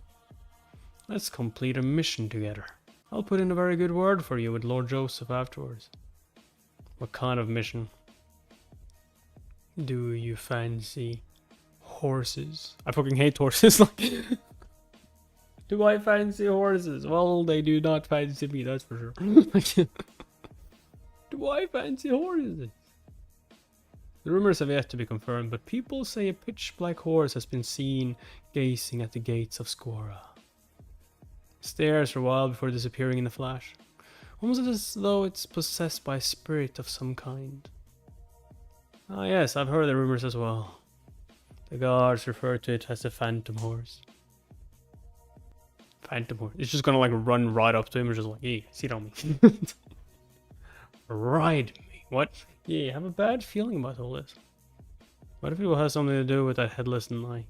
Let's complete a mission together. I'll put in a very good word for you with Lord Joseph afterwards. What kind of mission? Do you fancy horses? I fucking hate horses. Do I fancy horses? Well, they do not fancy me, that's for sure. Do I fancy horses? The rumors have yet to be confirmed, but people say a pitch-black horse has been seen gazing at the gates of Skora. It stares for a while before disappearing in a flash, almost as though it's possessed by a spirit of some kind. Ah yes, I've heard the rumors as well. The guards refer to it as a phantom horse. Phantom horse. It's just gonna like run right up to him and just like, hey, sit on me. Ride me. What? Yeah, I have a bad feeling about all this. What if it will have something to do with that headless knight?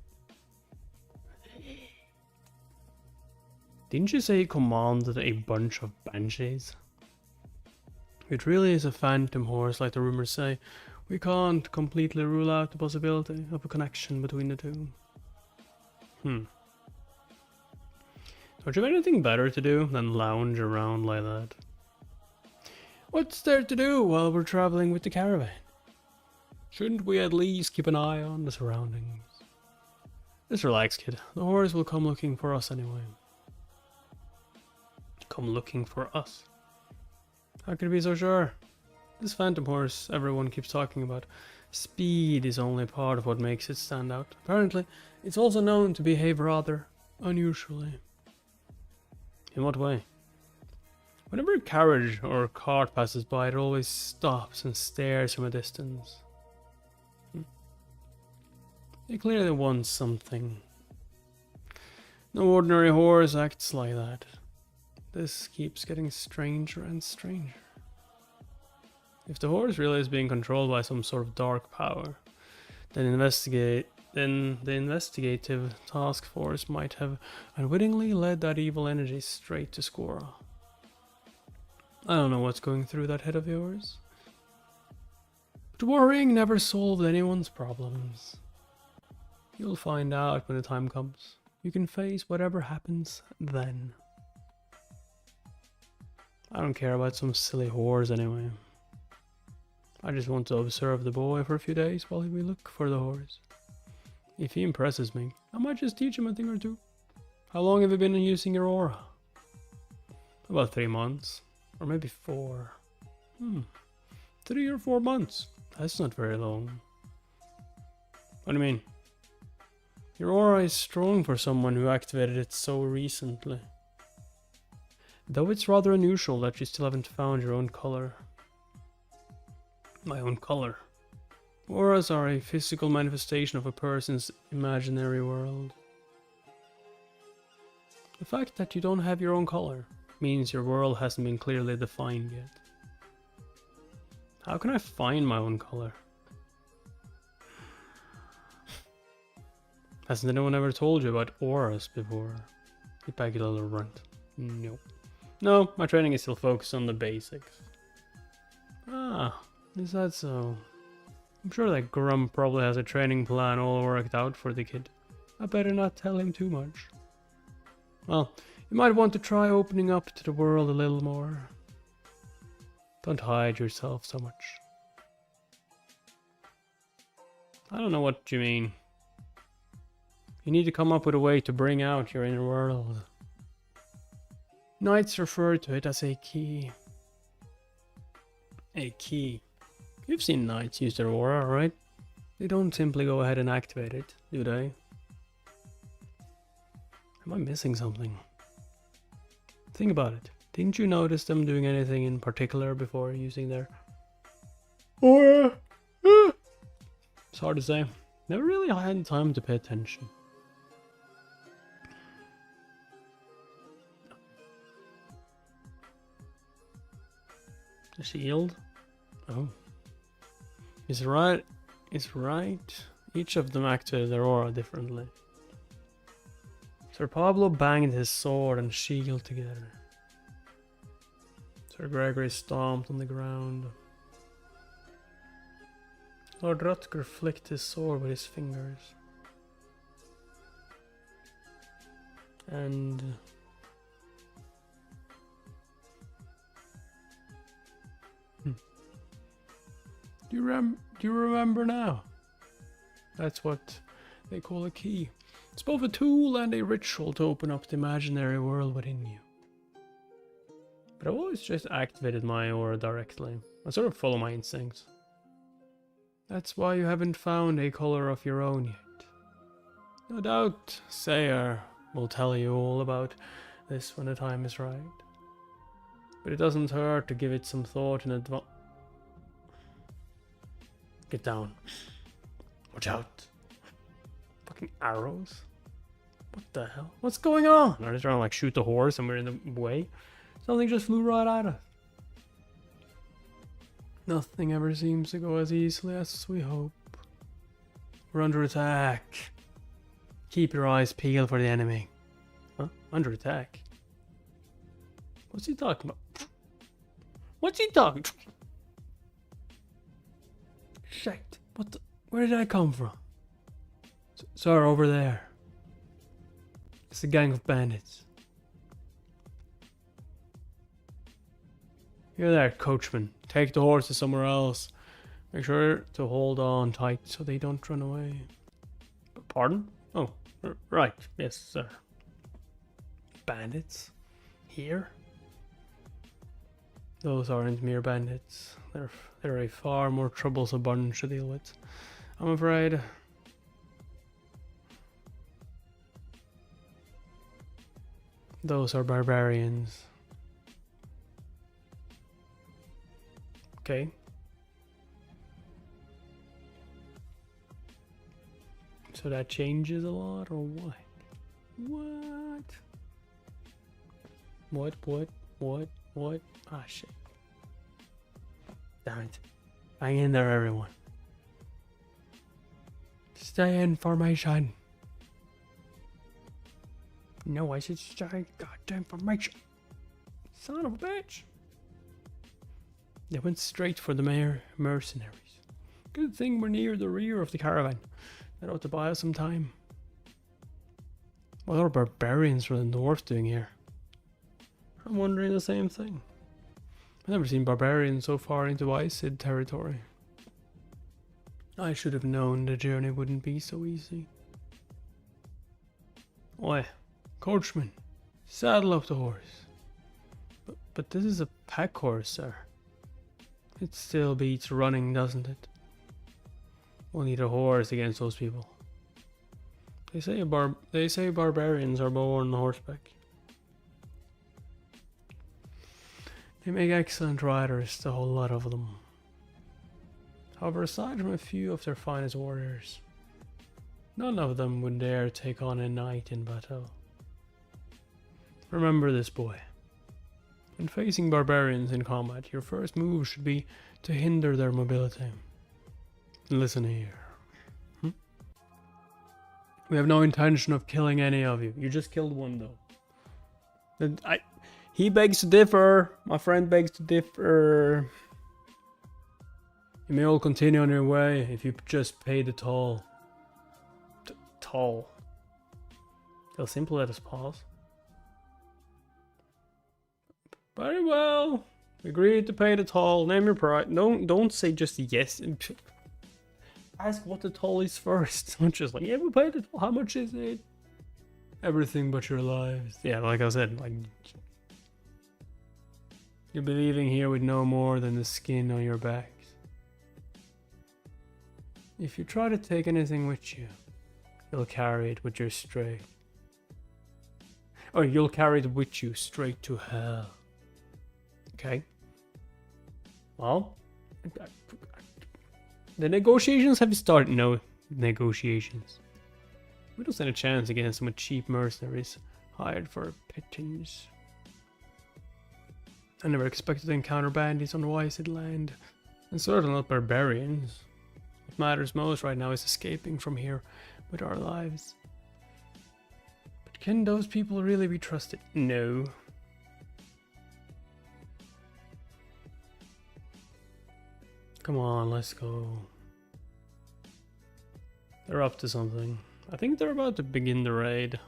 Didn't you say he commanded a bunch of banshees? If it really is a phantom horse like the rumors say, we can't completely rule out the possibility of a connection between the two. Don't you have anything better to do than lounge around like that? What's there to do while we're traveling with the caravan? Shouldn't we at least keep an eye on the surroundings? Just relax, kid. The horse will come looking for us anyway. Come looking for us? How can you be so sure? This phantom horse everyone keeps talking about. Speed is only part of what makes it stand out. Apparently, it's also known to behave rather unusually. In what way? Whenever a carriage or a cart passes by, it always stops and stares from a distance. It clearly wants something. No ordinary horse acts like that. This keeps getting stranger and stranger. If the horse really is being controlled by some sort of dark power, then the investigative task force might have unwittingly led that evil energy straight to Skora. I don't know what's going through that head of yours. But worrying never solved anyone's problems. You'll find out when the time comes. You can face whatever happens then. I don't care about some silly horse anyway. I just want to observe the boy for a few days while we look for the horse. If he impresses me, I might just teach him a thing or two. How long have you been using your aura? About 3 months. Or maybe 4. 3 or 4 months. That's not very long. What do you mean? Your aura is strong for someone who activated it so recently. Though it's rather unusual that you still haven't found your own color. My own color. Auras are a physical manifestation of a person's imaginary world. The fact that you don't have your own color means your world hasn't been clearly defined yet. How can I find my own color? Hasn't anyone ever told you about auras before? You back a little runt. Nope. No, my training is still focused on the basics. Ah, is that so? I'm sure that Grum probably has a training plan all worked out for the kid. I better not tell him too much. Well, you might want to try opening up to the world a little more. Don't hide yourself so much. I don't know what you mean. You need to come up with a way to bring out your inner world. Knights refer to it as a key. A key. You've seen knights use their aura, right? They don't simply go ahead and activate it, do they? Am I missing something? Think about it. Didn't you notice them doing anything in particular before using their aura? It's hard to say. Never really had time to pay attention. The shield? Oh. It's right Each of them activated their aura differently. Sir Pablo banged his sword and shield together. Sir Gregory stomped on the ground. Lord Rutger flicked his sword with his fingers. And do you remember now? That's what they call a key. It's both a tool and a ritual to open up the imaginary world within you. But I've always just activated my aura directly. I sort of follow my instincts. That's why you haven't found a color of your own yet. No doubt Sayer will tell you all about this when the time is right. But it doesn't hurt to give it some thought in advance. Get down. Watch out. Fucking arrows. What the hell? What's going on? Are they trying to like shoot the horse and we're in the way? Something just flew right at us. Nothing ever seems to go as easily as we hope. We're under attack. Keep your eyes peeled for the enemy. Huh? Under attack? What's he talking about? What's he talking? Shit. What the? Where did I come from? Sir, over there. It's a gang of bandits. Here there, coachman. Take the horses somewhere else. Make sure to hold on tight so they don't run away. Pardon? Oh, right. Yes, sir. Bandits? Here? Those aren't mere bandits. They're a far more troublesome bunch to deal with, I'm afraid. Those are barbarians. Okay. So that changes a lot, or what? What? Ah, shit. Damn it. Hang in there, everyone. Stay in formation. No, I said stay goddamn formation. Son of a bitch. They went straight for the mercenaries. Good thing we're near the rear of the caravan. That ought to buy us some time. What are barbarians from the north doing here? I'm wondering the same thing. I've never seen barbarians so far into Icid territory. I should have known the journey wouldn't be so easy. Oi, coachman, saddle up the horse. But this is a pack horse, sir. It still beats running, doesn't it? We'll need a horse against those people. They say barbarians are born on horseback. They make excellent riders, the whole lot of them. However, aside from a few of their finest warriors, none of them would dare take on a knight in battle. Remember this, boy. When facing barbarians in combat, your first move should be to hinder their mobility. Listen here. We have no intention of killing any of you. You just killed one, though. He begs to differ. My friend begs to differ. You may all continue on your way if you just pay the toll. Toll. They'll simply let us pause. Very well. Agreed to pay the toll. Name your price. Don't say just yes. Ask what the toll is first. Not just like, yeah, we'll pay the toll. How much is it? Everything but your lives. Yeah, like I said, like you'll be leaving here with no more than the skin on your backs. If you try to take anything with you, you'll carry it with your straight. Or you'll carry it with you straight to hell. Okay. Well, the negotiations have started. No negotiations. We don't stand a chance against some cheap mercenaries hired for pittance. I never expected to encounter bandits on Wysed land, and certainly not barbarians. matters most right now is escaping from here with our lives. But can those people really be trusted? No. Come on, let's go. They're up to something. I think they're about to begin the raid.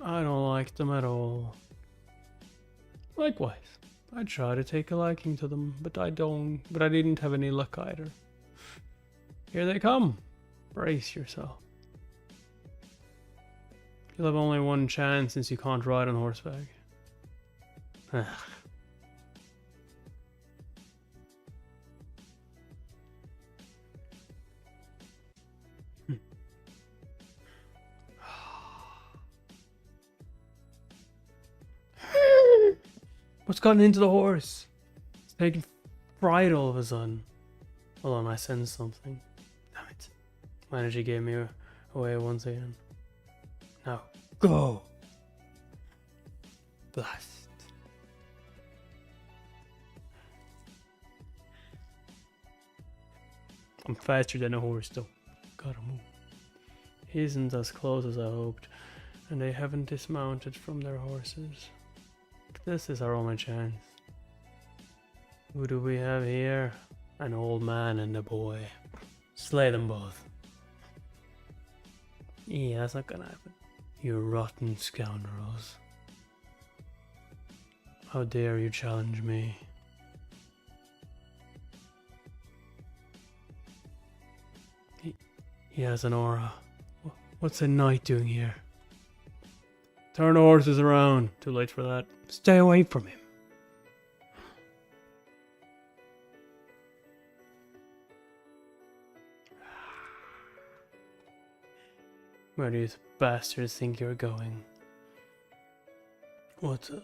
I don't like them at all. Likewise, I try to take a liking to them, but I didn't have any luck either. Here they come. Brace yourself. You'll have only one chance since you can't ride on horseback. What's gotten into the horse? It's taking fright all of a sudden. Hold on, I sense something. Damn it. My energy gave me away once again. Now, go! Blast. I'm faster than a horse though. Gotta move. He isn't as close as I hoped, and they haven't dismounted from their horses. This is our only chance. Who do we have here? An old man and a boy. Slay them both. Yeah, that's not gonna happen. You rotten scoundrels. How dare you challenge me? He has an aura. What's a knight doing here? Turn the horses around. Too late for that. Stay away from him. Where do you bastards think you're going? What a...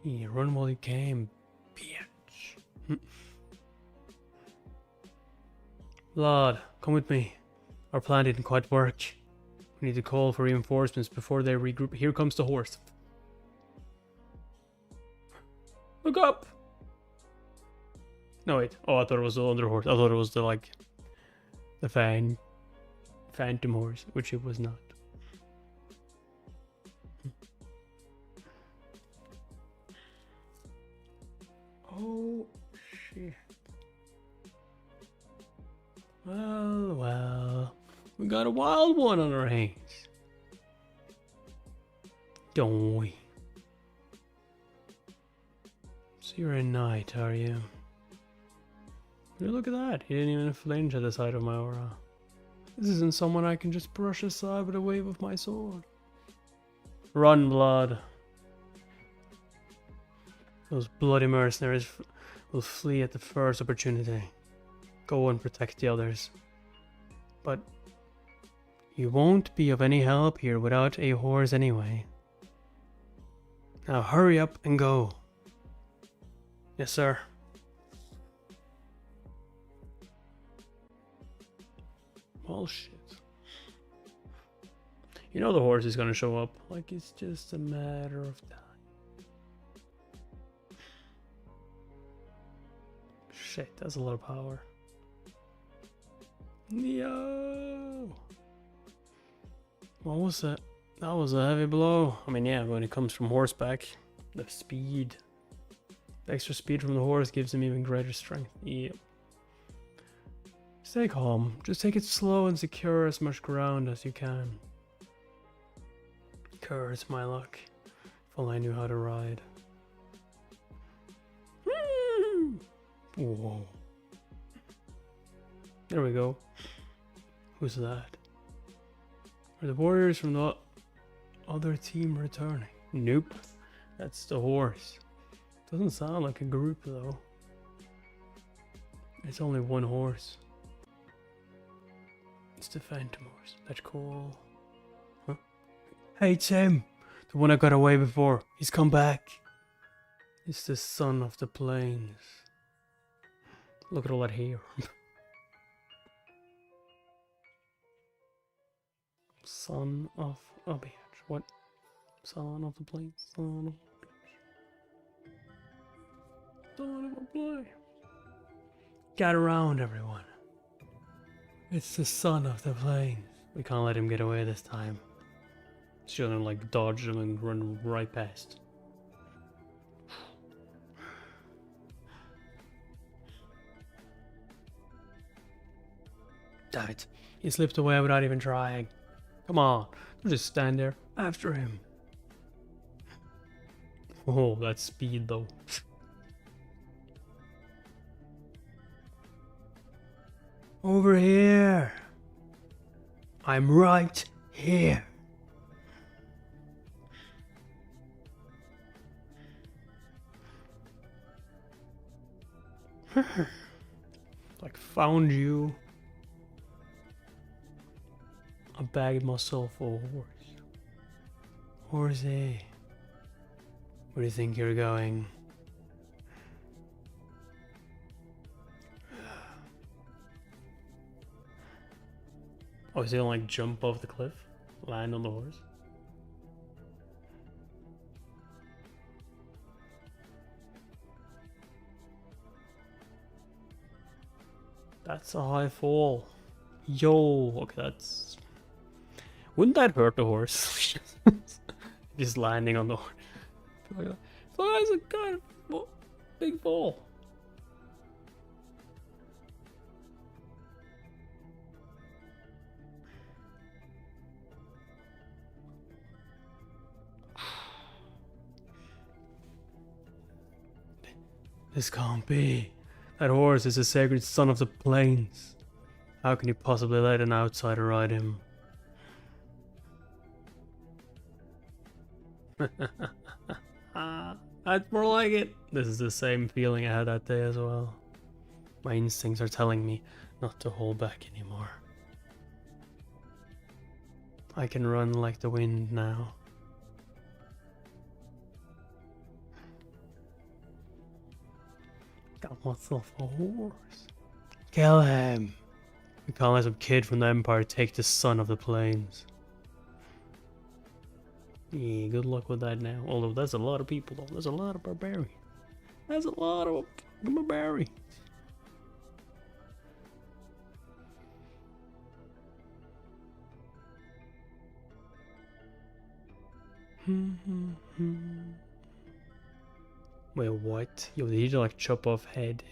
You run while you can, bitch. Lord, come with me. Our plan didn't quite work. We need to call for reinforcements before they regroup. Here comes the horse. Look up! No, wait. Oh, I thought it was the other horse. I thought it was the phantom horse, which it was not. Oh, shit. Well, we got a wild one on our hands. Don't we? So you're a knight, are you? Look at that. He didn't even flinch at the sight of my aura. This isn't someone I can just brush aside with a wave of my sword. Run, blood. Those bloody mercenaries will flee at the first opportunity. Go and protect the others. But you won't be of any help here without a horse anyway. Now hurry up and go. Yes, sir. Well, shit. You know the horse is gonna show up. Like, it's just a matter of time. Shit, that's a lot of power. Yo! What was that? That was a heavy blow. I mean, yeah, when it comes from horseback, the speed. The extra speed from the horse gives him even greater strength. Yep. Stay calm. Just take it slow and secure as much ground as you can. Curse my luck. If only I knew how to ride. Whoa. There we go. Who's that? Are the warriors from the other team returning? Nope. That's the horse. Doesn't sound like a group though. It's only one horse. It's the phantom horse. That's cool. Huh? Hey, it's him! The one I got away before. He's come back. It's the son of the plains. Look at all that hair. Son of a bitch. What? Son of the plane. Son of a bitch. Son of a plane. Get around, everyone. It's the son of the plains. We can't let him get away this time. She's gonna like dodge him and run right past. Damn it. He slipped away without even trying. Come on. Don't just stand there. After him. Oh, that's speed though. Over here. I'm right here. Like found you. I bagged myself a horse. Horsey. Where do you think you're going? Oh, is he gonna like jump off the cliff? Land on the horse? That's a high fall. Yo, okay, that's... Wouldn't that hurt the horse? Just landing on the horse. So that's a kind of big fall. This can't be. That horse is a sacred son of the plains. How can you possibly let an outsider ride him? That's more like it. This is the same feeling I had that day as well. My instincts are telling me not to hold back anymore. I can run like the wind now. Got myself a horse. Kill him. We can't let some kid from the Empire take the son of the plains. Yeah, good luck with that now. Although that's a lot of people though. There's a lot of barbarians. That's a lot of barbarians. Wait, what? Yo, did you like chop off head.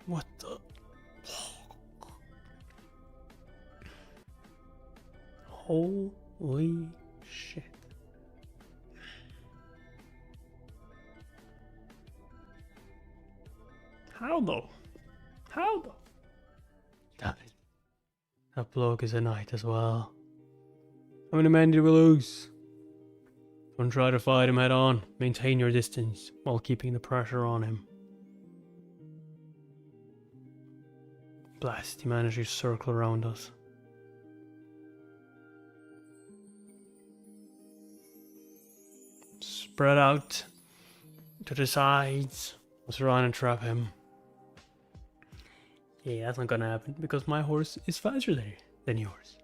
What the? Holy shit. How though? How though? Damn it. That bloke is a knight as well. How many men did we lose? Don't try to fight him head on. Maintain your distance while keeping the pressure on him. Blast, he managed to circle around us. Spread out to the sides. Let's run and trap him. Yeah, that's not gonna happen because my horse is faster than yours.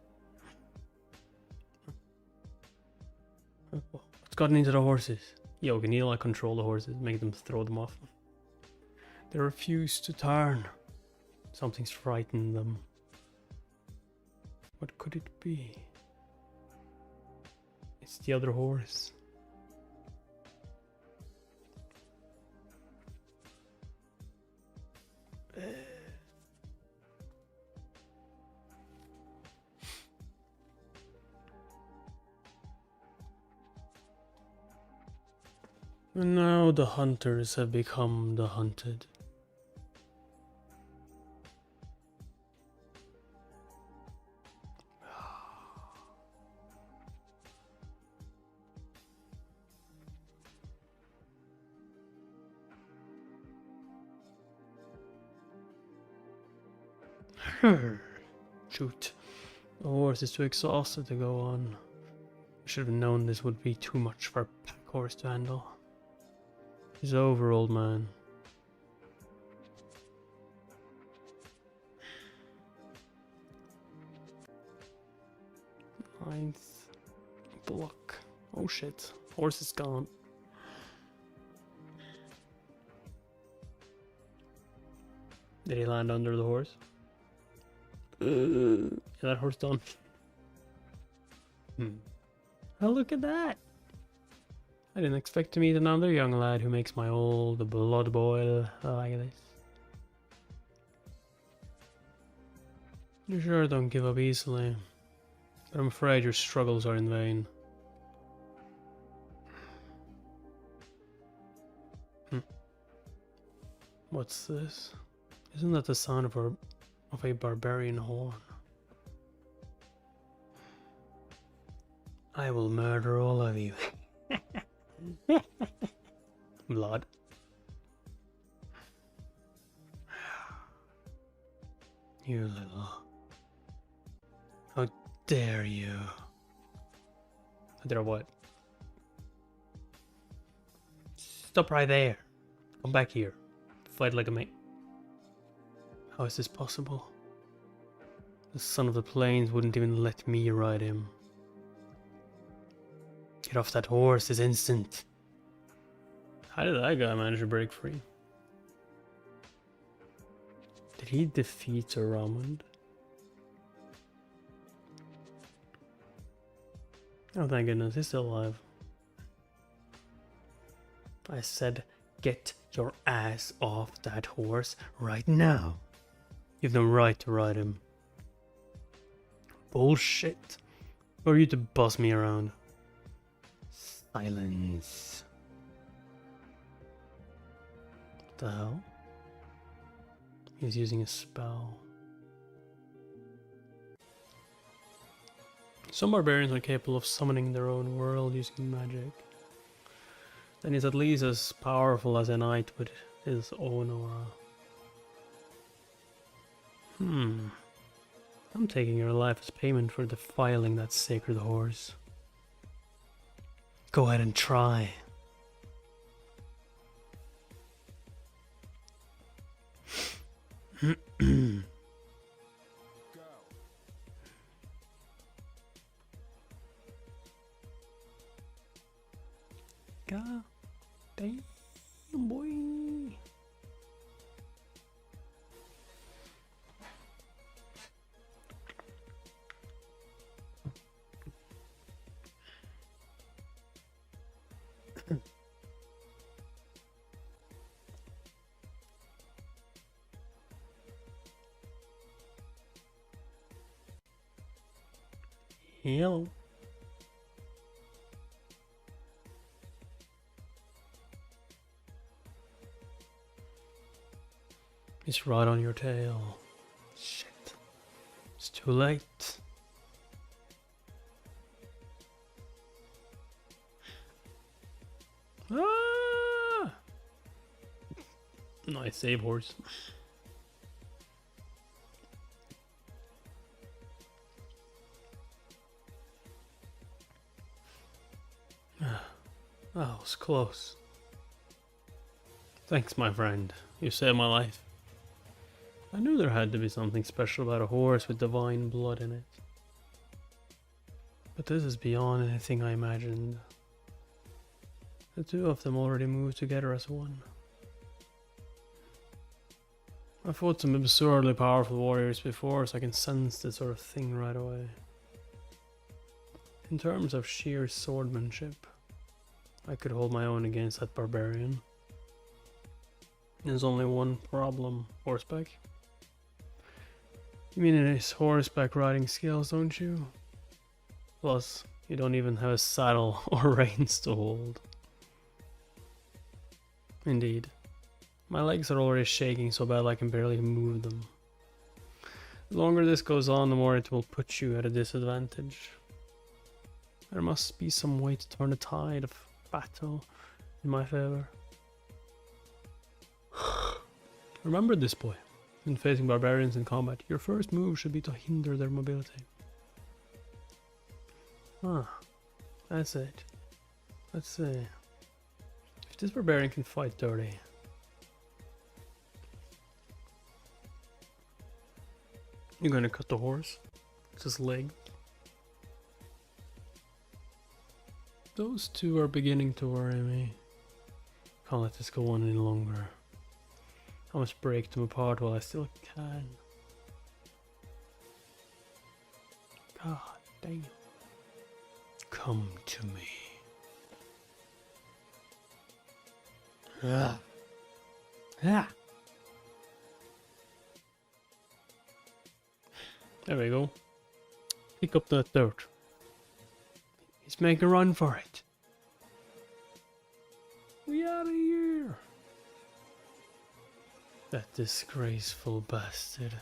What's gotten into the horses? Yo, can you like control the horses, make them throw them off? They refuse to turn. Something's frightened them. What could it be? It's the other horse. And now the hunters have become the hunted. Shoot. The horse is too exhausted to go on. I should have known this would be too much for a pack horse to handle. It's over, old man. Ninth block. Oh shit. Horse is gone. Did he land under the horse? Yeah, that horse done. Oh, look at that. I didn't expect to meet another young lad who makes my old blood boil like this. You sure don't give up easily, but I'm afraid your struggles are in vain. What's this? Isn't that the sound of a barbarian horn? I will murder all of you. Blood. You little... How dare you? I dare what? Stop right there. Come back here. Fight like a mate. How is this possible? The son of the plains wouldn't even let me ride him. Get off that horse this instant. How did that guy manage to break free? Did he defeat Sir Ramond? Oh, thank goodness, he's still alive. I said, get your ass off that horse right now. You've no right to ride him. Bullshit. Who are you to boss me around? Silence. What the hell? He's using a spell. Some barbarians are capable of summoning their own world using magic. Then he's at least as powerful as a knight with his own aura. I'm taking your life as payment for defiling that sacred horse. Go ahead and try. God damn, boy. Hello. It's right on your tail. Shit. It's too late. Ah! Nice save, horse. That was close. Thanks, my friend. You saved my life. I knew there had to be something special about a horse with divine blood in it. But this is beyond anything I imagined. The two of them already moved together as one. I fought some absurdly powerful warriors before, so I can sense this sort of thing right away. In terms of sheer swordsmanship, I could hold my own against that barbarian. There's only one problem, horseback. You mean his horseback riding skills, don't you? Plus, you don't even have a saddle or reins to hold. Indeed. My legs are already shaking so bad I can barely move them. The longer this goes on, the more it will put you at a disadvantage. There must be some way to turn the tide of battle in my favor. Remember this, boy. In facing barbarians in combat, your first move should be to hinder their mobility. Ah, that's it. Let's see. If this barbarian can fight dirty. You're gonna cut the horse? It's his leg. Those two are beginning to worry me. Can't let this go on any longer. I must break them apart while I still can. God damn. Come to me. Ah. Ah. There we go. Pick up that dirt. He's making a run for it. We out of here. That disgraceful bastard.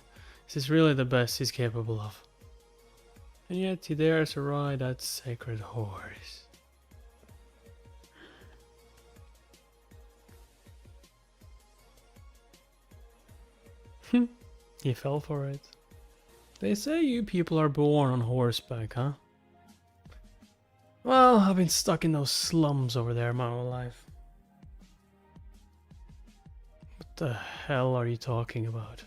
This is really the best he's capable of. And yet he dares to ride that sacred horse. He fell for it. They say you people are born on horseback, huh? Well, I've been stuck in those slums over there my whole life. What the hell are you talking about?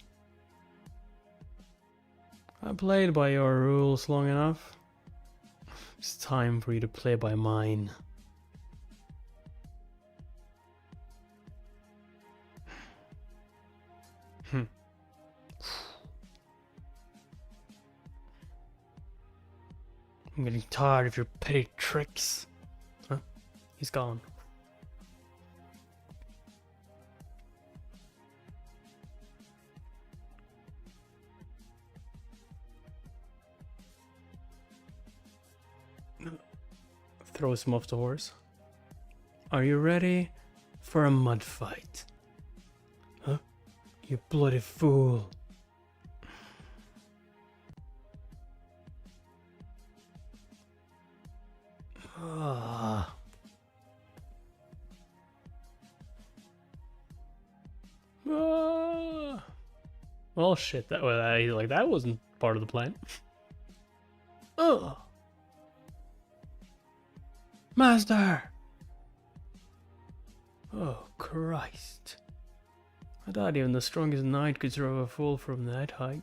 I played by your rules long enough. It's time for you to play by mine. I'm getting tired of your petty tricks. Huh? He's gone. Throws him off the horse. Are you ready for a mud fight? Huh? You bloody fool. Well, shit. That wasn't part of the plan. Oh, Master! Oh Christ! I thought even the strongest knight could throw a fool from that height.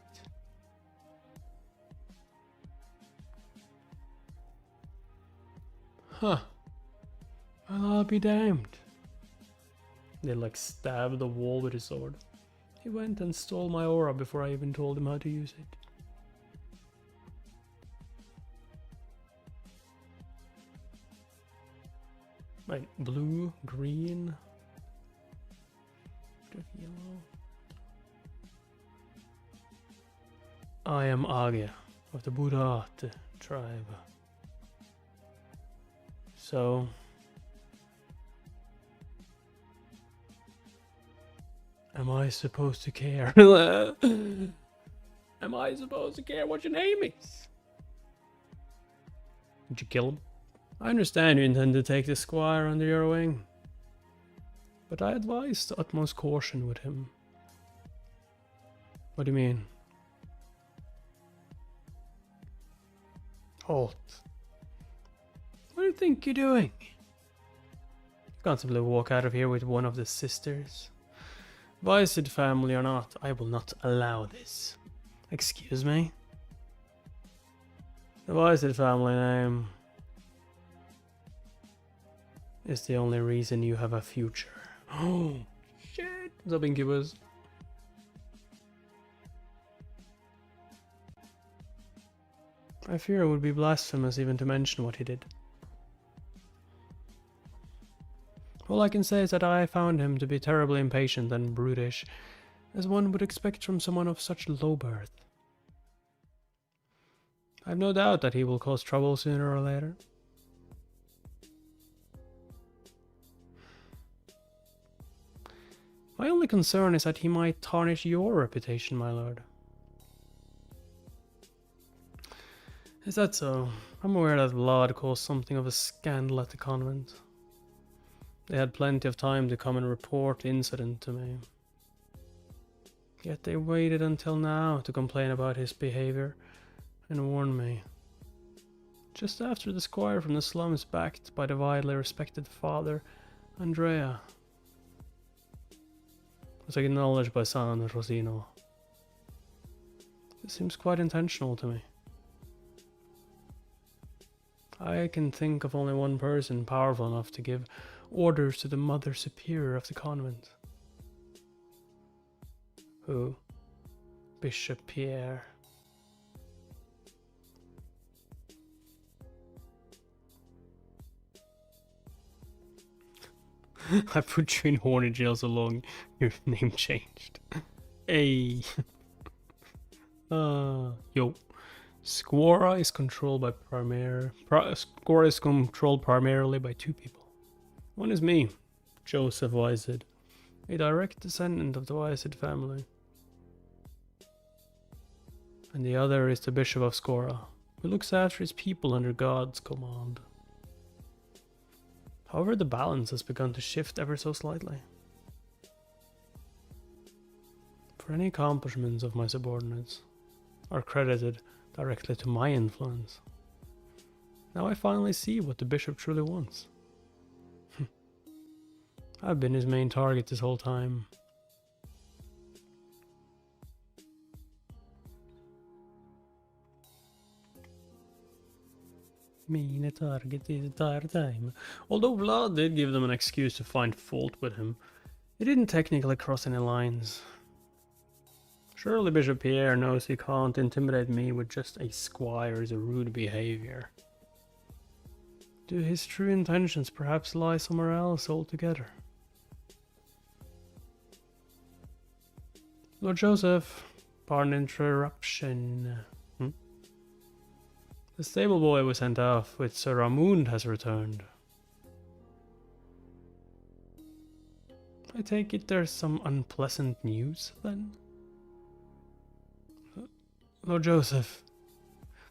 Huh. Well, I'll be damned. They stabbed the wall with his sword. He went and stole my aura before I even told him how to use it. Like blue, green, bit of yellow. I am Agya of the Buddhat tribe. So, am I supposed to care? Am I supposed to care what your name is? Did you kill him? I understand you intend to take the squire under your wing, but I advise the utmost caution with him. What do you mean? Halt. What do you think you're doing? You can't simply walk out of here with one of the sisters. Visid family or not, I will not allow this. Excuse me? The Visid family name is the only reason you have a future. Oh, shit. What's up, Incubus? I fear it would be blasphemous even to mention what he did. All I can say is that I found him to be terribly impatient and brutish, as one would expect from someone of such low birth. I have no doubt that he will cause trouble sooner or later. My only concern is that he might tarnish your reputation, my lord. Is that so? I'm aware that Vlad caused something of a scandal at the convent. They had plenty of time to come and report the incident to me. Yet they waited until now to complain about his behavior and warn me. Just after the squire from the slums, backed by the widely respected father, Andrea. Was acknowledged by San Rosino. This seems quite intentional to me. I can think of only one person powerful enough to give orders to the Mother Superior of the convent. Who? Bishop Pierre. I put you in horny jail so long your name changed. Hey. Yo. Squora is controlled by Squora is controlled primarily by two people. One is me, Joseph Wysid, a direct descendant of the Wysid family. And the other is the Bishop of Squora, who looks after his people under God's command. However, the balance has begun to shift ever so slightly. For any accomplishments of my subordinates are credited directly to my influence. Now I finally see what the bishop truly wants. I've been his main target this whole time. Main target the entire time. Although Vlad did give them an excuse to find fault with him, he didn't technically cross any lines. Surely Bishop Pierre knows he can't intimidate me with just a squire's rude behavior. Do his true intentions perhaps lie somewhere else altogether? Lord Joseph, pardon interruption. The stable boy we sent off with Sir Ramund has returned. I take it there's some unpleasant news then? Lord Joseph,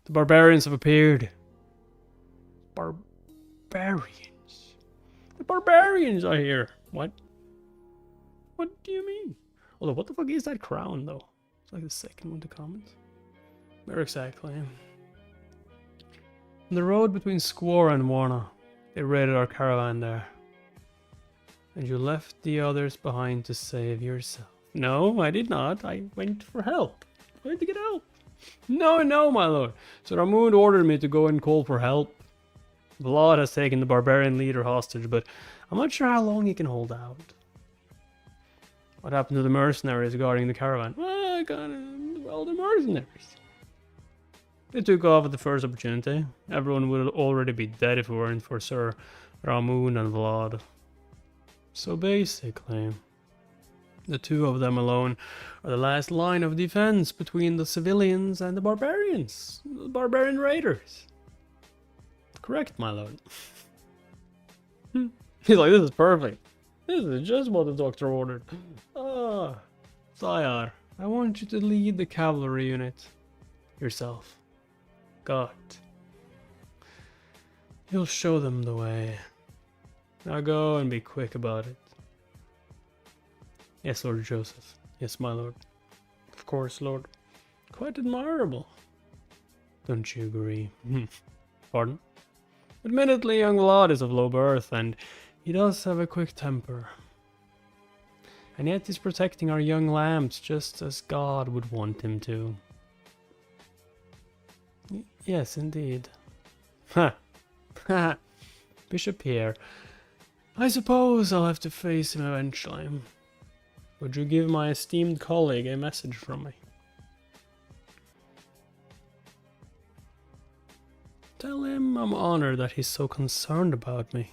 the barbarians have appeared. Barbarians? The barbarians, I hear. What? What do you mean? Although, what the fuck is that crown, though? It's like the second one to comment. Where exactly? On the road between Squora and Warna, they raided our caravan there. And you left the others behind to save yourself. No, I did not. I went for help. I went to get help. No, my lord. So Ramund ordered me to go and call for help. Vlad has taken the barbarian leader hostage, but I'm not sure how long he can hold out. What happened to the mercenaries guarding the caravan? Well, the mercenaries. They took off at the first opportunity. Everyone would already be dead if it weren't for Sir Ramund and Vlad. So basically, the two of them alone are the last line of defense between the civilians and the barbarians. The barbarian raiders. Correct, my lord. He's like, this is perfect. This is just what the doctor ordered. Sire, I want you to lead the cavalry unit yourself. God. You'll show them the way. Now go and be quick about it. Yes, Lord Joseph. Yes, my lord. Of course, lord. Quite admirable. Don't you agree? Pardon? Admittedly, young Vlad is of low birth, and he does have a quick temper. And yet he's protecting our young lambs just as God would want him to. Yes, indeed. Ha! Ha! Bishop Pierre. I suppose I'll have to face him eventually. Would you give my esteemed colleague a message from me? Tell him I'm honored that he's so concerned about me.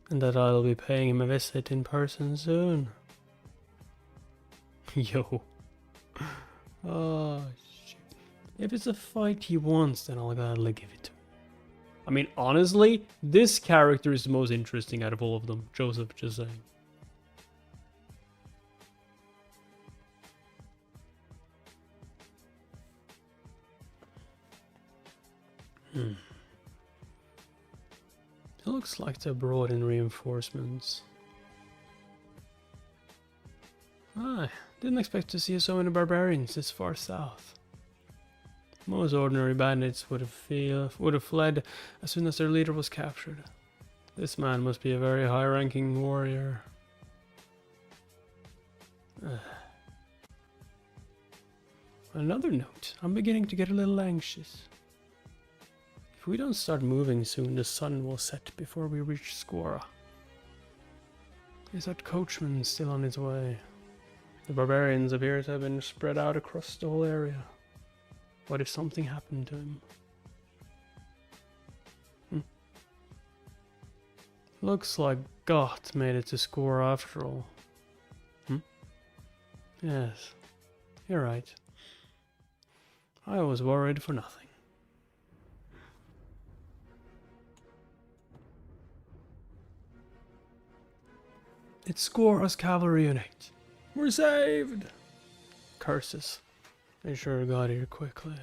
And that I'll be paying him a visit in person soon. Yo. Oh, shit. If it's a fight he wants, then I'll gladly give it to him. I mean, honestly, this character is the most interesting out of all of them. Joseph, just saying. It looks like they brought in reinforcements. I didn't expect to see so many barbarians this far south. Most ordinary bandits would have fled as soon as their leader was captured. This man must be a very high-ranking warrior. Another note. I'm beginning to get a little anxious. If we don't start moving soon, the sun will set before we reach Squara. Is that coachman still on his way? The barbarians appear to have been spread out across the whole area. What if something happened to him? Looks like Goth made it to Squara after all. Yes, you're right. I was worried for nothing. It's Squara's cavalry unit. We're saved! Curses. They sure got here quickly.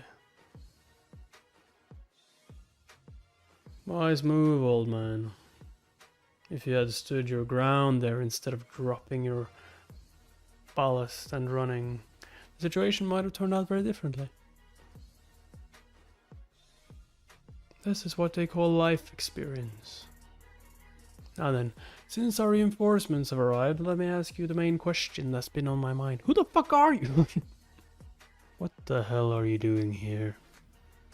Wise move, old man. If you had stood your ground there instead of dropping your ballast and running, the situation might have turned out very differently. This is what they call life experience. Now then, since our reinforcements have arrived, let me ask you the main question that's been on my mind. Who the fuck are you? What the hell are you doing here?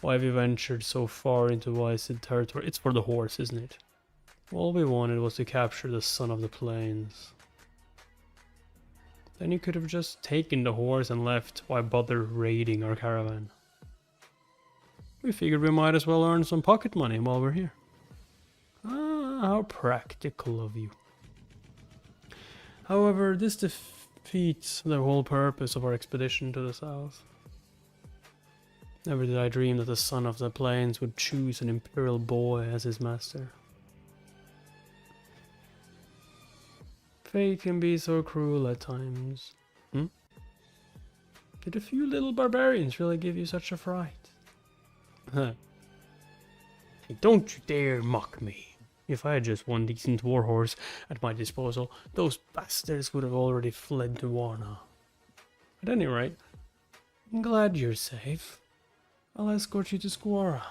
Why have you ventured so far into Wycid territory? It's for the horse, isn't it? All we wanted was to capture the son of the plains. Then you could have just taken the horse and left. Why bother raiding our caravan? We figured we might as well earn some pocket money while we're here. Ah, how practical of you. However, this defeats the whole purpose of our expedition to the south. Never did I dream that the son of the plains would choose an imperial boy as his master. Fate can be so cruel at times. Did a few little barbarians really give you such a fright? Huh. Don't you dare mock me. If I had just one decent warhorse at my disposal, those bastards would have already fled to Warna. At any rate, I'm glad you're safe. I'll escort you to Squara.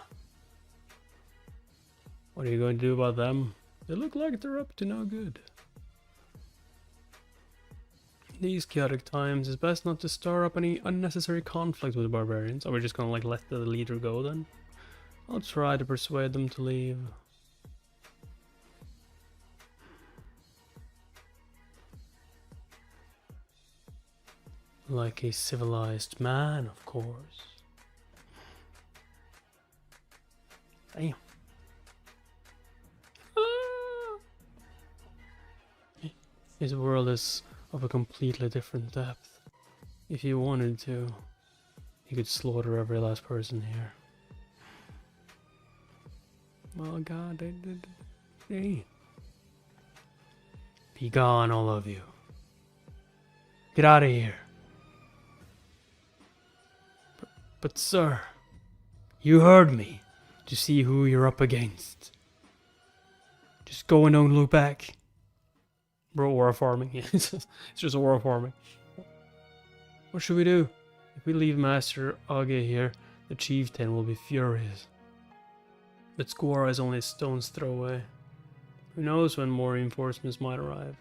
What are you going to do about them? They look like they're up to no good. These chaotic times, it's best not to stir up any unnecessary conflict with the barbarians. Are we just gonna let the leader go then? I'll try to persuade them to leave. Like a civilized man, of course. Damn. His world is of a completely different depth. If he wanted to, he could slaughter every last person here. Oh god, they. Be gone, all of you. Get out of here. But sir, you heard me. To see who you're up against. Just go and don't look back. Bro, aura farming. Yeah, it's just aura farming. What should we do? If we leave Master Age here, the chieftain will be furious. But Squara is only a stone's throw away. Who knows when more reinforcements might arrive.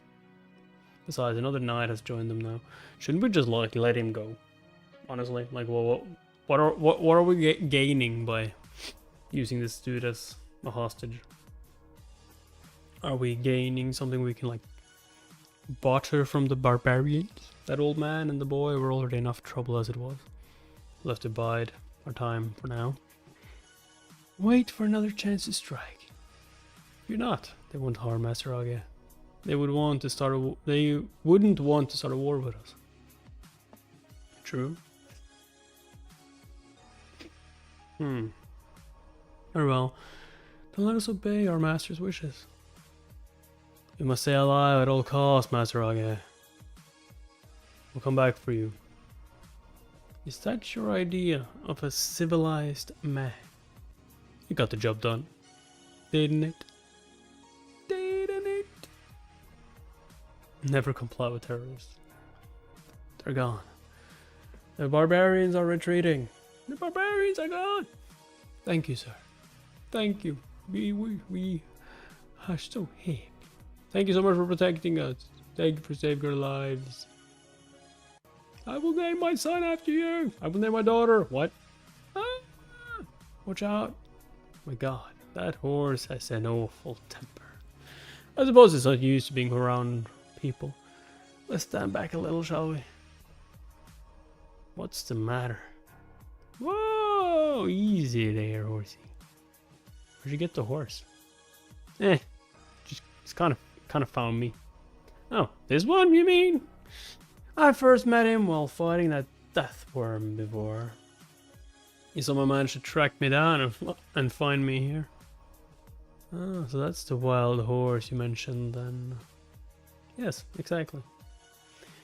Besides, another knight has joined them now. Shouldn't we just let him go? Honestly, what are we gaining by using this dude as a hostage? Are we gaining something we can barter from the barbarians? That old man and the boy were already enough trouble as it was. We'll have to bide our time for now. Wait for another chance to strike. If you're not, they won't harm Master Age. They wouldn't want to start a war with us. True. Very well. Then let us obey our master's wishes. We must stay alive at all costs, Master Age. We'll come back for you. Is that your idea of a civilized man? You got the job done. Didn't it? Didn't it? Never comply with terrorists. They're gone. The barbarians are retreating. The barbarians are gone! Thank you, sir. Thank you. We are so happy. Thank you so much for protecting us. Thank you for saving our lives. I will name my son after you. I will name my daughter. What? Ah, watch out. My god, that horse has an awful temper. I suppose it's not used to being around people. Let's stand back a little, shall we? What's the matter? Whoa, easy there, horsey. Where'd you get the horse? Just kind of found me. Oh, this one, you mean? I first met him while fighting that death worm before. He somehow managed to track me down and find me here. Oh, so that's the wild horse you mentioned then. Yes, exactly.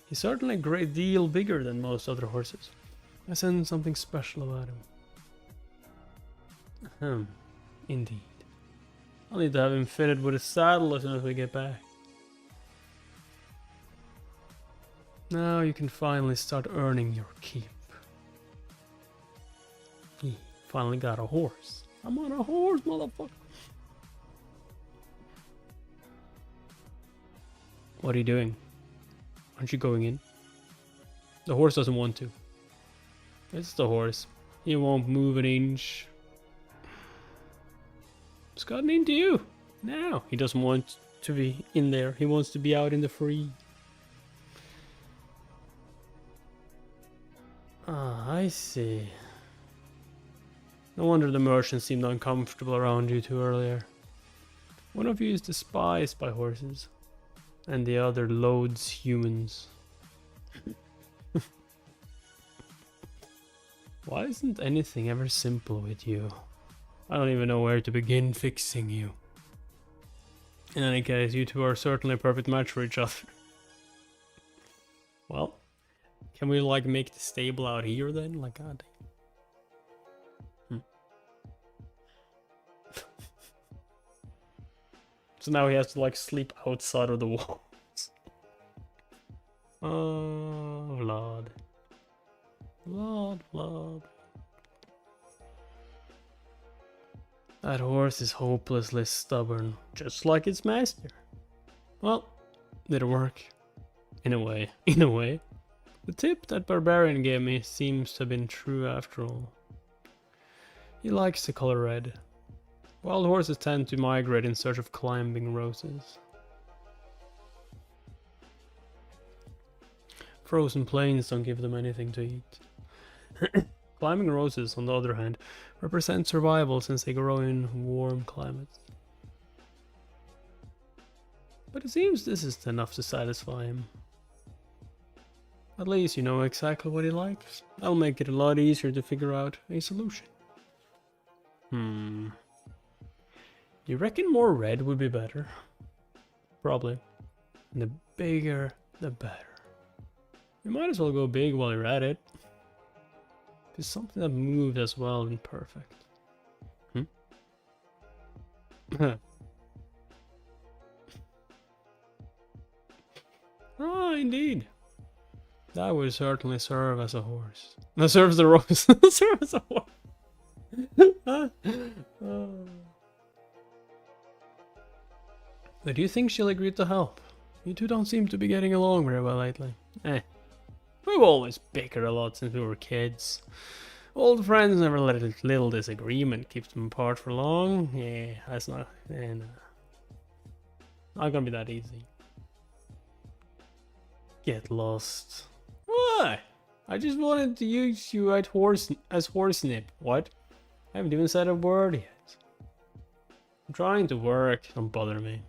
He's certainly a great deal bigger than most other horses. I sense something special about him. Indeed. I'll need to have him fitted with a saddle as soon as we get back. Now you can finally start earning your keep. He finally got a horse. I'm on a horse, motherfucker. What are you doing? Aren't you going in? The horse doesn't want to. It's the horse. He won't move an inch. It's gotten into you. Now he doesn't want to be in there. He wants to be out in the free. Ah, I see. No wonder the merchant seemed uncomfortable around you two earlier. One of you is despised by horses, and the other loads humans. Why isn't anything ever simple with you? I don't even know where to begin fixing you. In any case, you two are certainly a perfect match for each other. Well, can we like make the stable out here then? Like, god. So now he has to like sleep outside of the walls. Oh, Vlad. Vlad. That horse is hopelessly stubborn, just like its master. Well, did it work? In a way. The tip that Barbarian gave me seems to have been true after all. He likes the color red. Wild horses tend to migrate in search of climbing roses. Frozen plains don't give them anything to eat. Climbing roses, on the other hand, represent survival since they grow in warm climates. But it seems this is enough to satisfy him. At least you know exactly what he likes. That'll make it a lot easier to figure out a solution. You reckon more red would be better? Probably. And the bigger, the better. You might as well go big while you're at it. It's something that moves as well and perfect. Ah, indeed. That would certainly serve as a horse. That serves the rose. Serve as a horse. But do you think she'll agree to help? You two don't seem to be getting along very well lately. We've always bickered a lot since we were kids. Old friends never let a little disagreement keep them apart for long. Yeah, that's not gonna be that easy. Get lost. Why? I just wanted to use you as horsenip. What? I haven't even said a word yet. I'm trying to work. Don't bother me.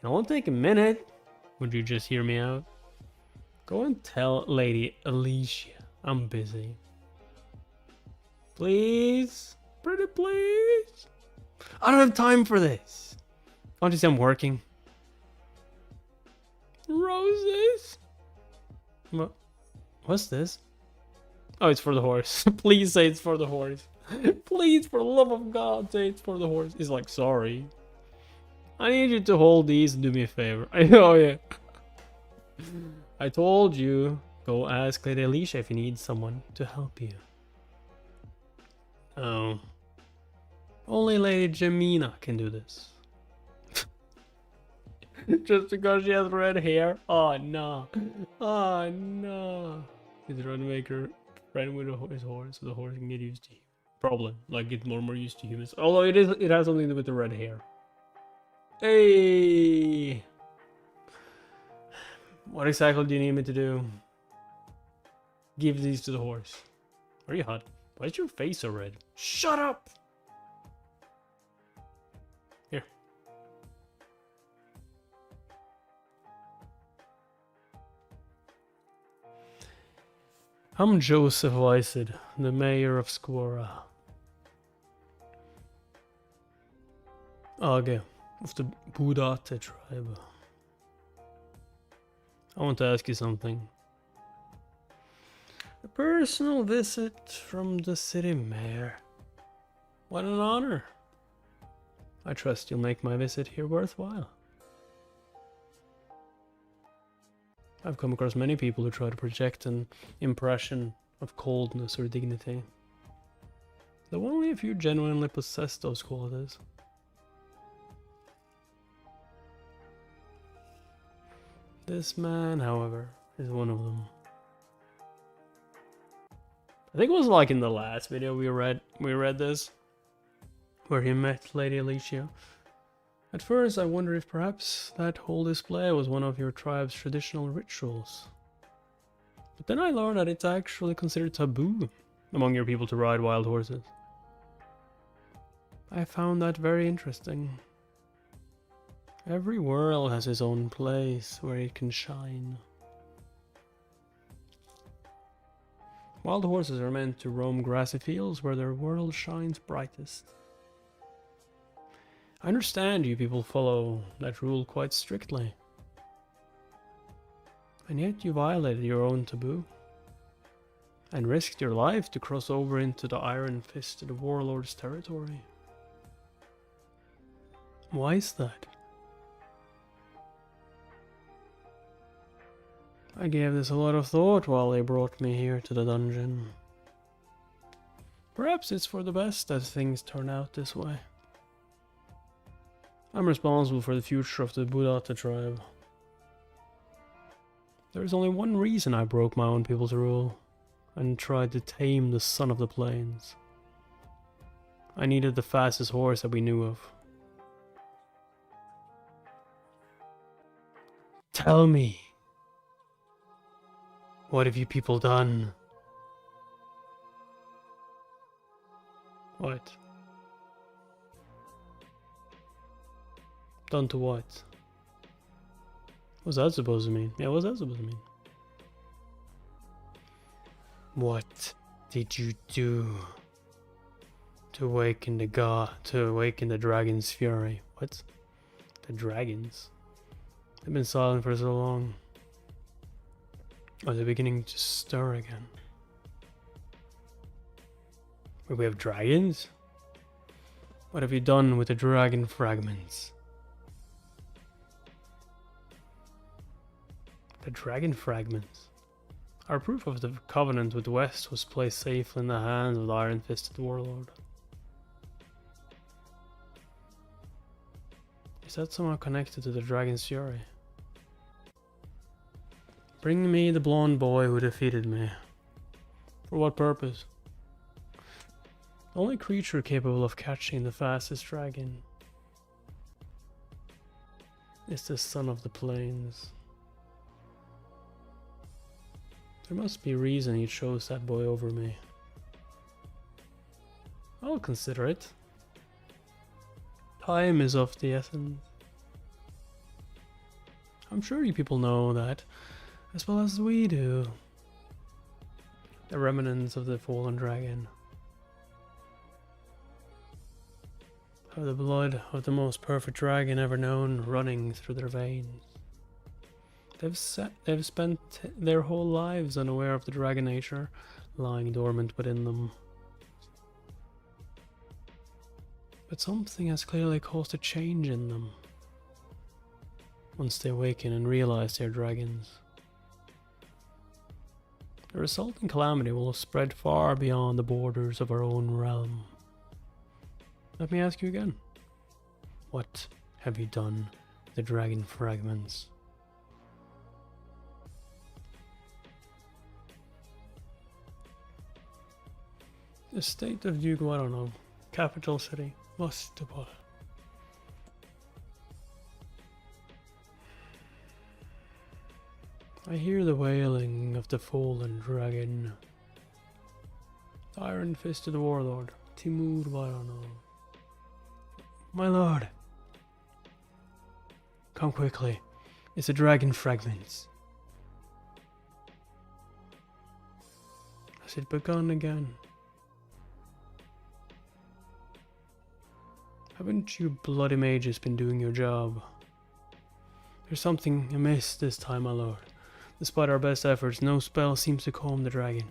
It won't take a minute. Would you just hear me out? Go and tell Lady Alicia I'm busy. Please? Pretty please? I don't have time for this. Can't you see I'm working? Roses? What's this? Oh, it's for the horse. Please say it's for the horse. Please, for the love of God, say it's for the horse. He's like, sorry. I need you to hold these and do me a favor. Oh, yeah. I told you Go ask Lady Alicia if you need someone to help you. Oh. Only Lady Jamina can do this. Just because she has red hair? Oh no. Oh no. He's trying to make her friend with his horse so the horse can get used to him. Probably. Like get more and more used to humans. Although it has something to do with the red hair. Hey! What exactly do you need me to do? Give these to the horse. Are you hot? Why is your face so red? Shut up! Here. I'm Joseph Weissed, the mayor of Squora. Okay, of the Budate tribe. I want to ask you something. A personal visit from the city mayor. What an honor. I trust you'll make my visit here worthwhile. I've come across many people who try to project an impression of coldness or dignity, though only a few genuinely possess those qualities. This man, however, is one of them. I think it was like in the last video we read this, where he met Lady Alicia. At first I wondered if perhaps that whole display was one of your tribe's traditional rituals. But then I learned that it's actually considered taboo among your people to ride wild horses. I found that very interesting. Every world has its own place where it can shine. Wild horses are meant to roam grassy fields where their world shines brightest. I understand you people follow that rule quite strictly. And yet you violated your own taboo. And risked your life to cross over into the iron-fisted warlord's territory. Why is that? I gave this a lot of thought while they brought me here to the dungeon. Perhaps it's for the best that things turn out this way. I'm responsible for the future of the Budata tribe. There is only one reason I broke my own people's rule and tried to tame the son of the plains. I needed the fastest horse that we knew of. Tell me, what have you people done? What? Done to what? What's that supposed to mean? Yeah, what's that supposed to mean? What did you do to awaken the dragon's fury? What? The dragons? They've been silent for so long. Are they beginning to stir again? Wait, we have dragons? What have you done with the dragon fragments? The dragon fragments. Our proof of the covenant with the West was placed safely in the hands of the iron-fisted warlord. Is that somehow connected to the dragon's fury? Bring me the blonde boy who defeated me. For what purpose? The only creature capable of catching the fastest dragon is the son of the plains. There must be a reason he chose that boy over me. I'll consider it. Time is of the essence. I'm sure you people know that, as well as we do. The remnants of the fallen dragon. Have the blood of the most perfect dragon ever known running through their veins. They've spent their whole lives unaware of the dragon nature lying dormant within them. But something has clearly caused a change in them. Once they awaken and realize they're dragons. The resulting calamity will spread far beyond the borders of our own realm. Let me ask you again. What have you done with the dragon fragments? The state of Duke, I don't know. Capital city. Mustable. I hear the wailing of the fallen dragon. The iron-fisted warlord, Timur Varano. My lord. Come quickly. It's the dragon fragments. Has it begun again? Haven't you bloody mages been doing your job? There's something amiss this time, my lord. Despite our best efforts, no spell seems to calm the dragon.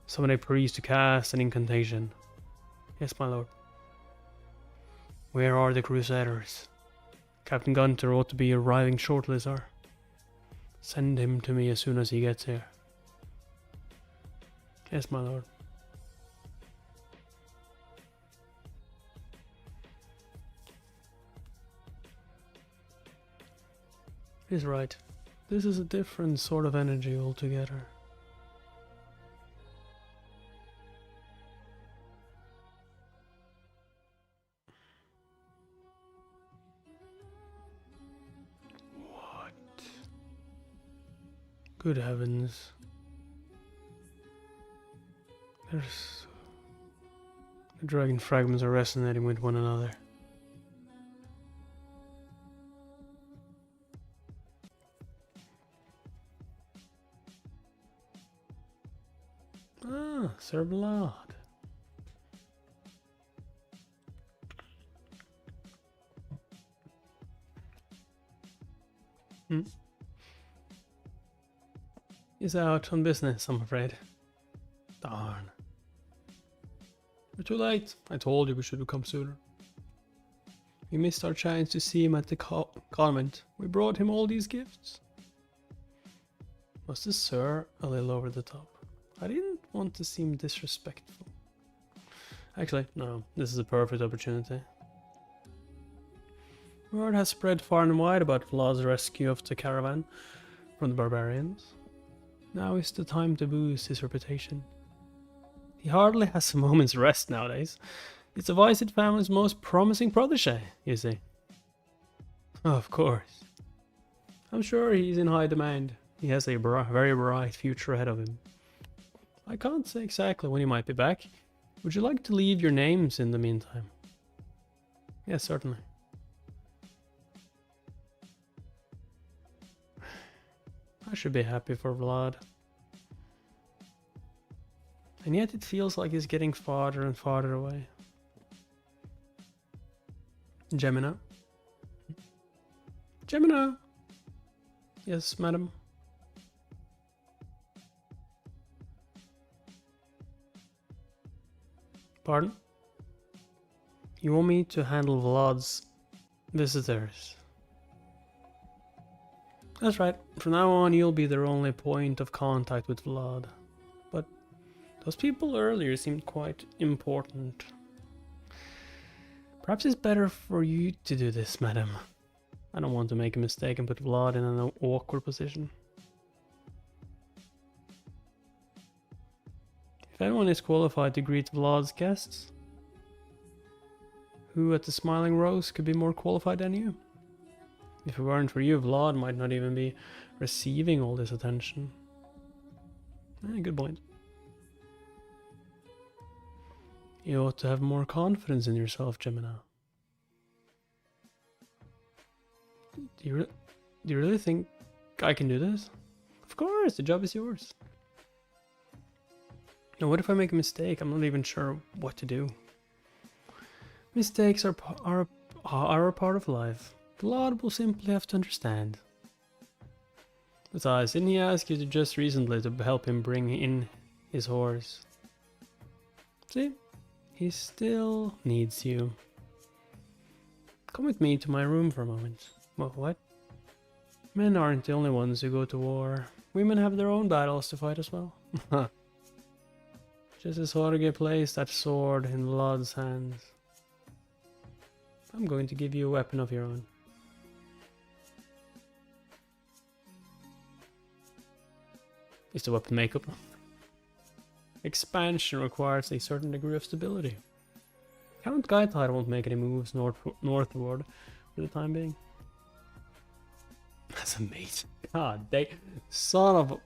Summon a priest to cast an incantation. Yes, my lord. Where are the crusaders? Captain Gunter ought to be arriving shortly, sir. Send him to me as soon as he gets here. Yes, my lord. He's right. This is a different sort of energy altogether. What? Good heavens. The dragon fragments are resonating with one another. Ah, Sir Vlad. He's out on business, I'm afraid. Darn. We're too late. I told you we should have come sooner. We missed our chance to see him at the convent. We brought him all these gifts. Was the sir a little over the top? I didn't want to seem disrespectful. Actually, no, this is a perfect opportunity. Word has spread far and wide about Vlad's rescue of the caravan from the barbarians. Now is the time to boost his reputation. He hardly has a moment's rest nowadays. It's the Vicid family's most promising protege, you see. Of course. I'm sure he's in high demand. He has a very bright future ahead of him. I can't say exactly when he might be back. Would you like to leave your names in the meantime? Yes, certainly. I should be happy for Vlad. And yet it feels like he's getting farther and farther away. Gemina? Gemina! Yes, madam. Pardon? You want me to handle Vlad's visitors? That's right. From now on, you'll be their only point of contact with Vlad. But those people earlier seemed quite important. Perhaps it's better for you to do this, madam. I don't want to make a mistake and put Vlad in an awkward position. If anyone is qualified to greet Vlad's guests, who at the Smiling Rose could be more qualified than you? If it weren't for you, Vlad might not even be receiving all this attention. Good point. You ought to have more confidence in yourself, Gemina. Do you really think I can do this? Of course, the job is yours. Now, what if I make a mistake? I'm not even sure what to do. Mistakes are a part of life. Vlad will simply have to understand. Besides, didn't he ask you to just recently to help him bring in his horse? See? He still needs you. Come with me to my room for a moment. What? Men aren't the only ones who go to war. women have their own battles to fight as well. Just as Jorge placed that sword in Vlad's hands, I'm going to give you a weapon of your own. Is the weapon makeup? Expansion requires a certain degree of stability. Count Gaitide won't make any moves northward for the time being. That's amazing. God, son of a...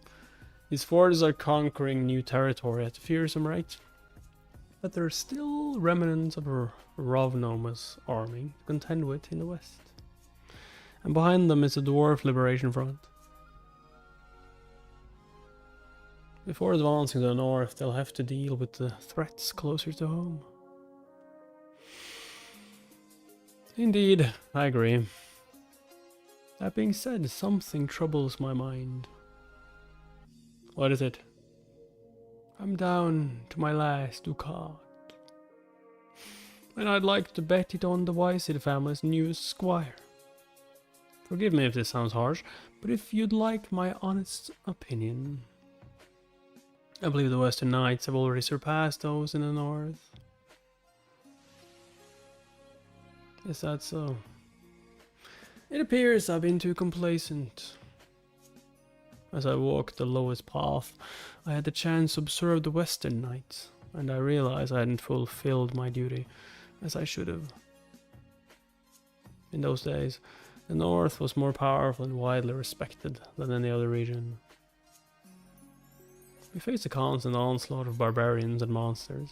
His forces are conquering new territory at a fearsome rate. But there are still remnants of Rovnoma's army to contend with in the west. And behind them is the Dwarf Liberation Front. Before advancing to the north, they'll have to deal with the threats closer to home. Indeed, I agree. That being said, something troubles my mind. What is it? I'm down to my last ducat. And I'd like to bet it on the Wysid family's newest squire. Forgive me if this sounds harsh, but if you'd like my honest opinion, I believe the Western Knights have already surpassed those in the north. Is that so? It appears I've been too complacent. As I walked the lowest path, I had the chance to observe the Western Knights, and I realized I hadn't fulfilled my duty as I should have. In those days, the North was more powerful and widely respected than any other region. We faced a constant onslaught of barbarians and monsters.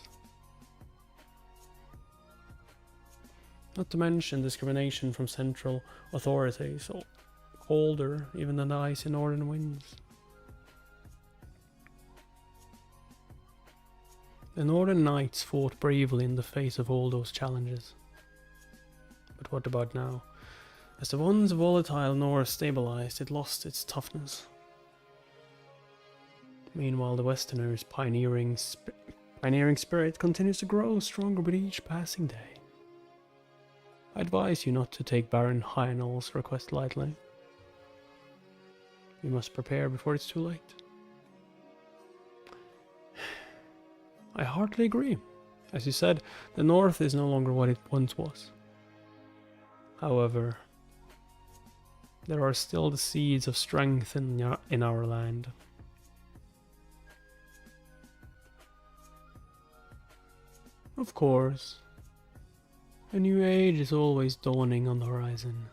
Not to mention discrimination from central authorities, so colder even than the icy northern winds. The Northern Knights fought bravely in the face of all those challenges. But what about now? As the once volatile North stabilized, it lost its toughness. Meanwhile, the Westerners' pioneering spirit continues to grow stronger with each passing day. I advise you not to take Baron Hynel's request lightly. You must prepare before it's too late. I heartily agree. As you said, the North is no longer what it once was. However, there are still the seeds of strength in our land. Of course, a new age is always dawning on the horizon.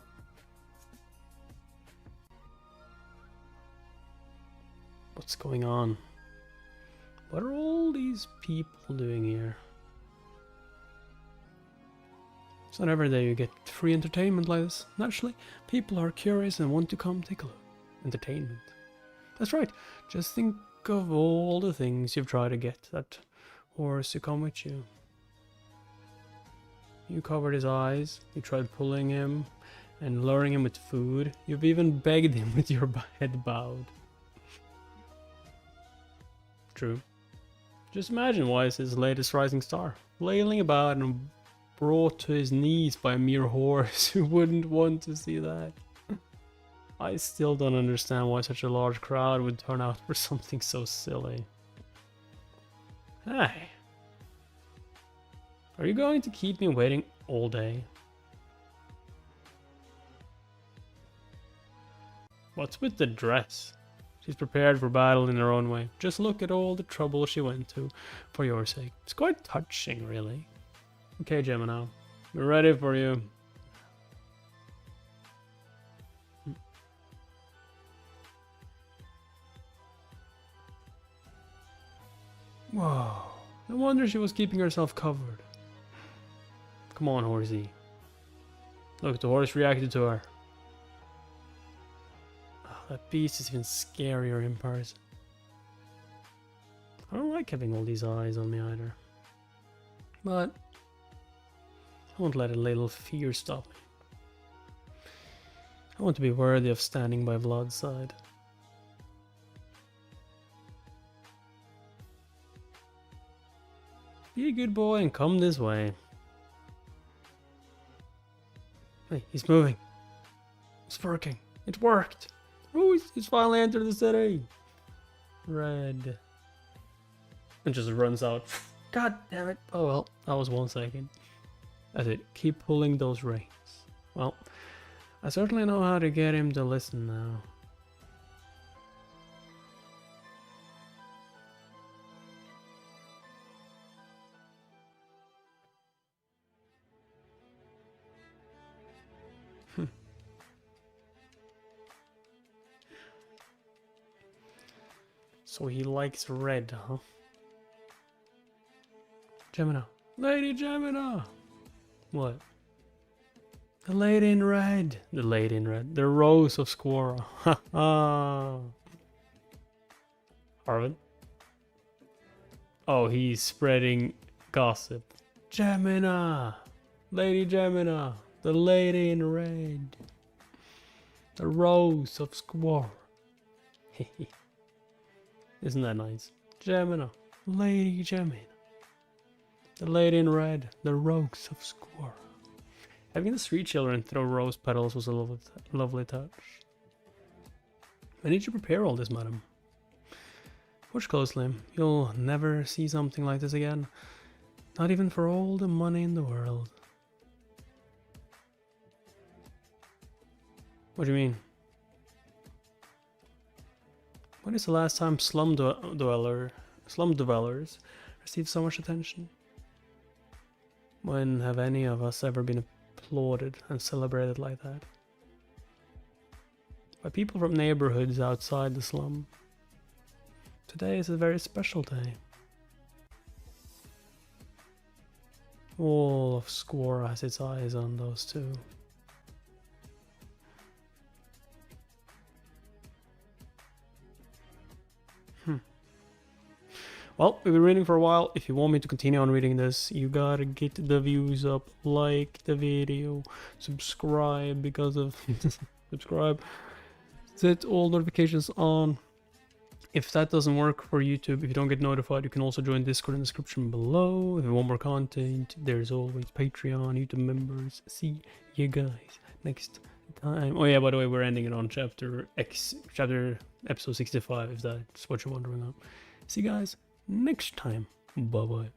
What's going on? What are all these people doing here? It's not every day you get free entertainment like this. Naturally, people are curious and want to come take a look. Entertainment. That's right. Just think of all the things you've tried to get that horse to come with you. You covered his eyes, you tried pulling him and luring him with food. You've even begged him with your head bowed. True. Just imagine why is his latest rising star, flailing about and brought to his knees by a mere horse. Who wouldn't want to see that? I still don't understand why such a large crowd would turn out for something so silly. Hey. Are you going to keep me waiting all day? What's with the dress? She's prepared for battle in her own way. Just look at all the trouble she went to for your sake. It's quite touching, really. Okay, Gemini, we're ready for you. Whoa, no wonder she was keeping herself covered. Come on, horsey. Look, the horse reacted to her. Oh, that beast is even scarier in person. I don't like having all these eyes on me either. But I won't let a little fear stop me. I want to be worthy of standing by Vlad's side. Be a good boy and come this way. Hey, he's moving. It's working. It worked. Oh, he's finally entered the city. Red. And just runs out. God damn it. Oh well, that was 1 second. That's it. Keep pulling those reins. Well, I certainly know how to get him to listen now. So he likes red, huh? Gemina. Lady Gemina! What? The lady in red. The lady in red. The rose of Squirrel. Ha ha. Arvin? Oh, he's spreading gossip. Gemina! Lady Gemina! The lady in red. The rose of Squirrel. Isn't that nice? Gemina. Lady Gemina. The lady in red. The rose of Squirrel. Having the street children throw rose petals was a lovely touch. I need you to prepare all this, madam. Watch closely. You'll never see something like this again. Not even for all the money in the world. What do you mean? When is the last time slum dwellers received so much attention? When have any of us ever been applauded and celebrated like that? By people from neighborhoods outside the slum. Today is a very special day. All of Square has its eyes on those two. Well, we've been reading for a while. If you want me to continue on reading this, you gotta get the views up, like the video, subscribe because of subscribe, set all notifications on. If that doesn't work for YouTube, if you don't get notified, you can also join Discord in the description below. If you want more content, there's always Patreon, YouTube members. See you guys next time. Oh yeah, by the way, we're ending it on chapter episode 65, if that's what you're wondering about. See you guys next time. Bye bye.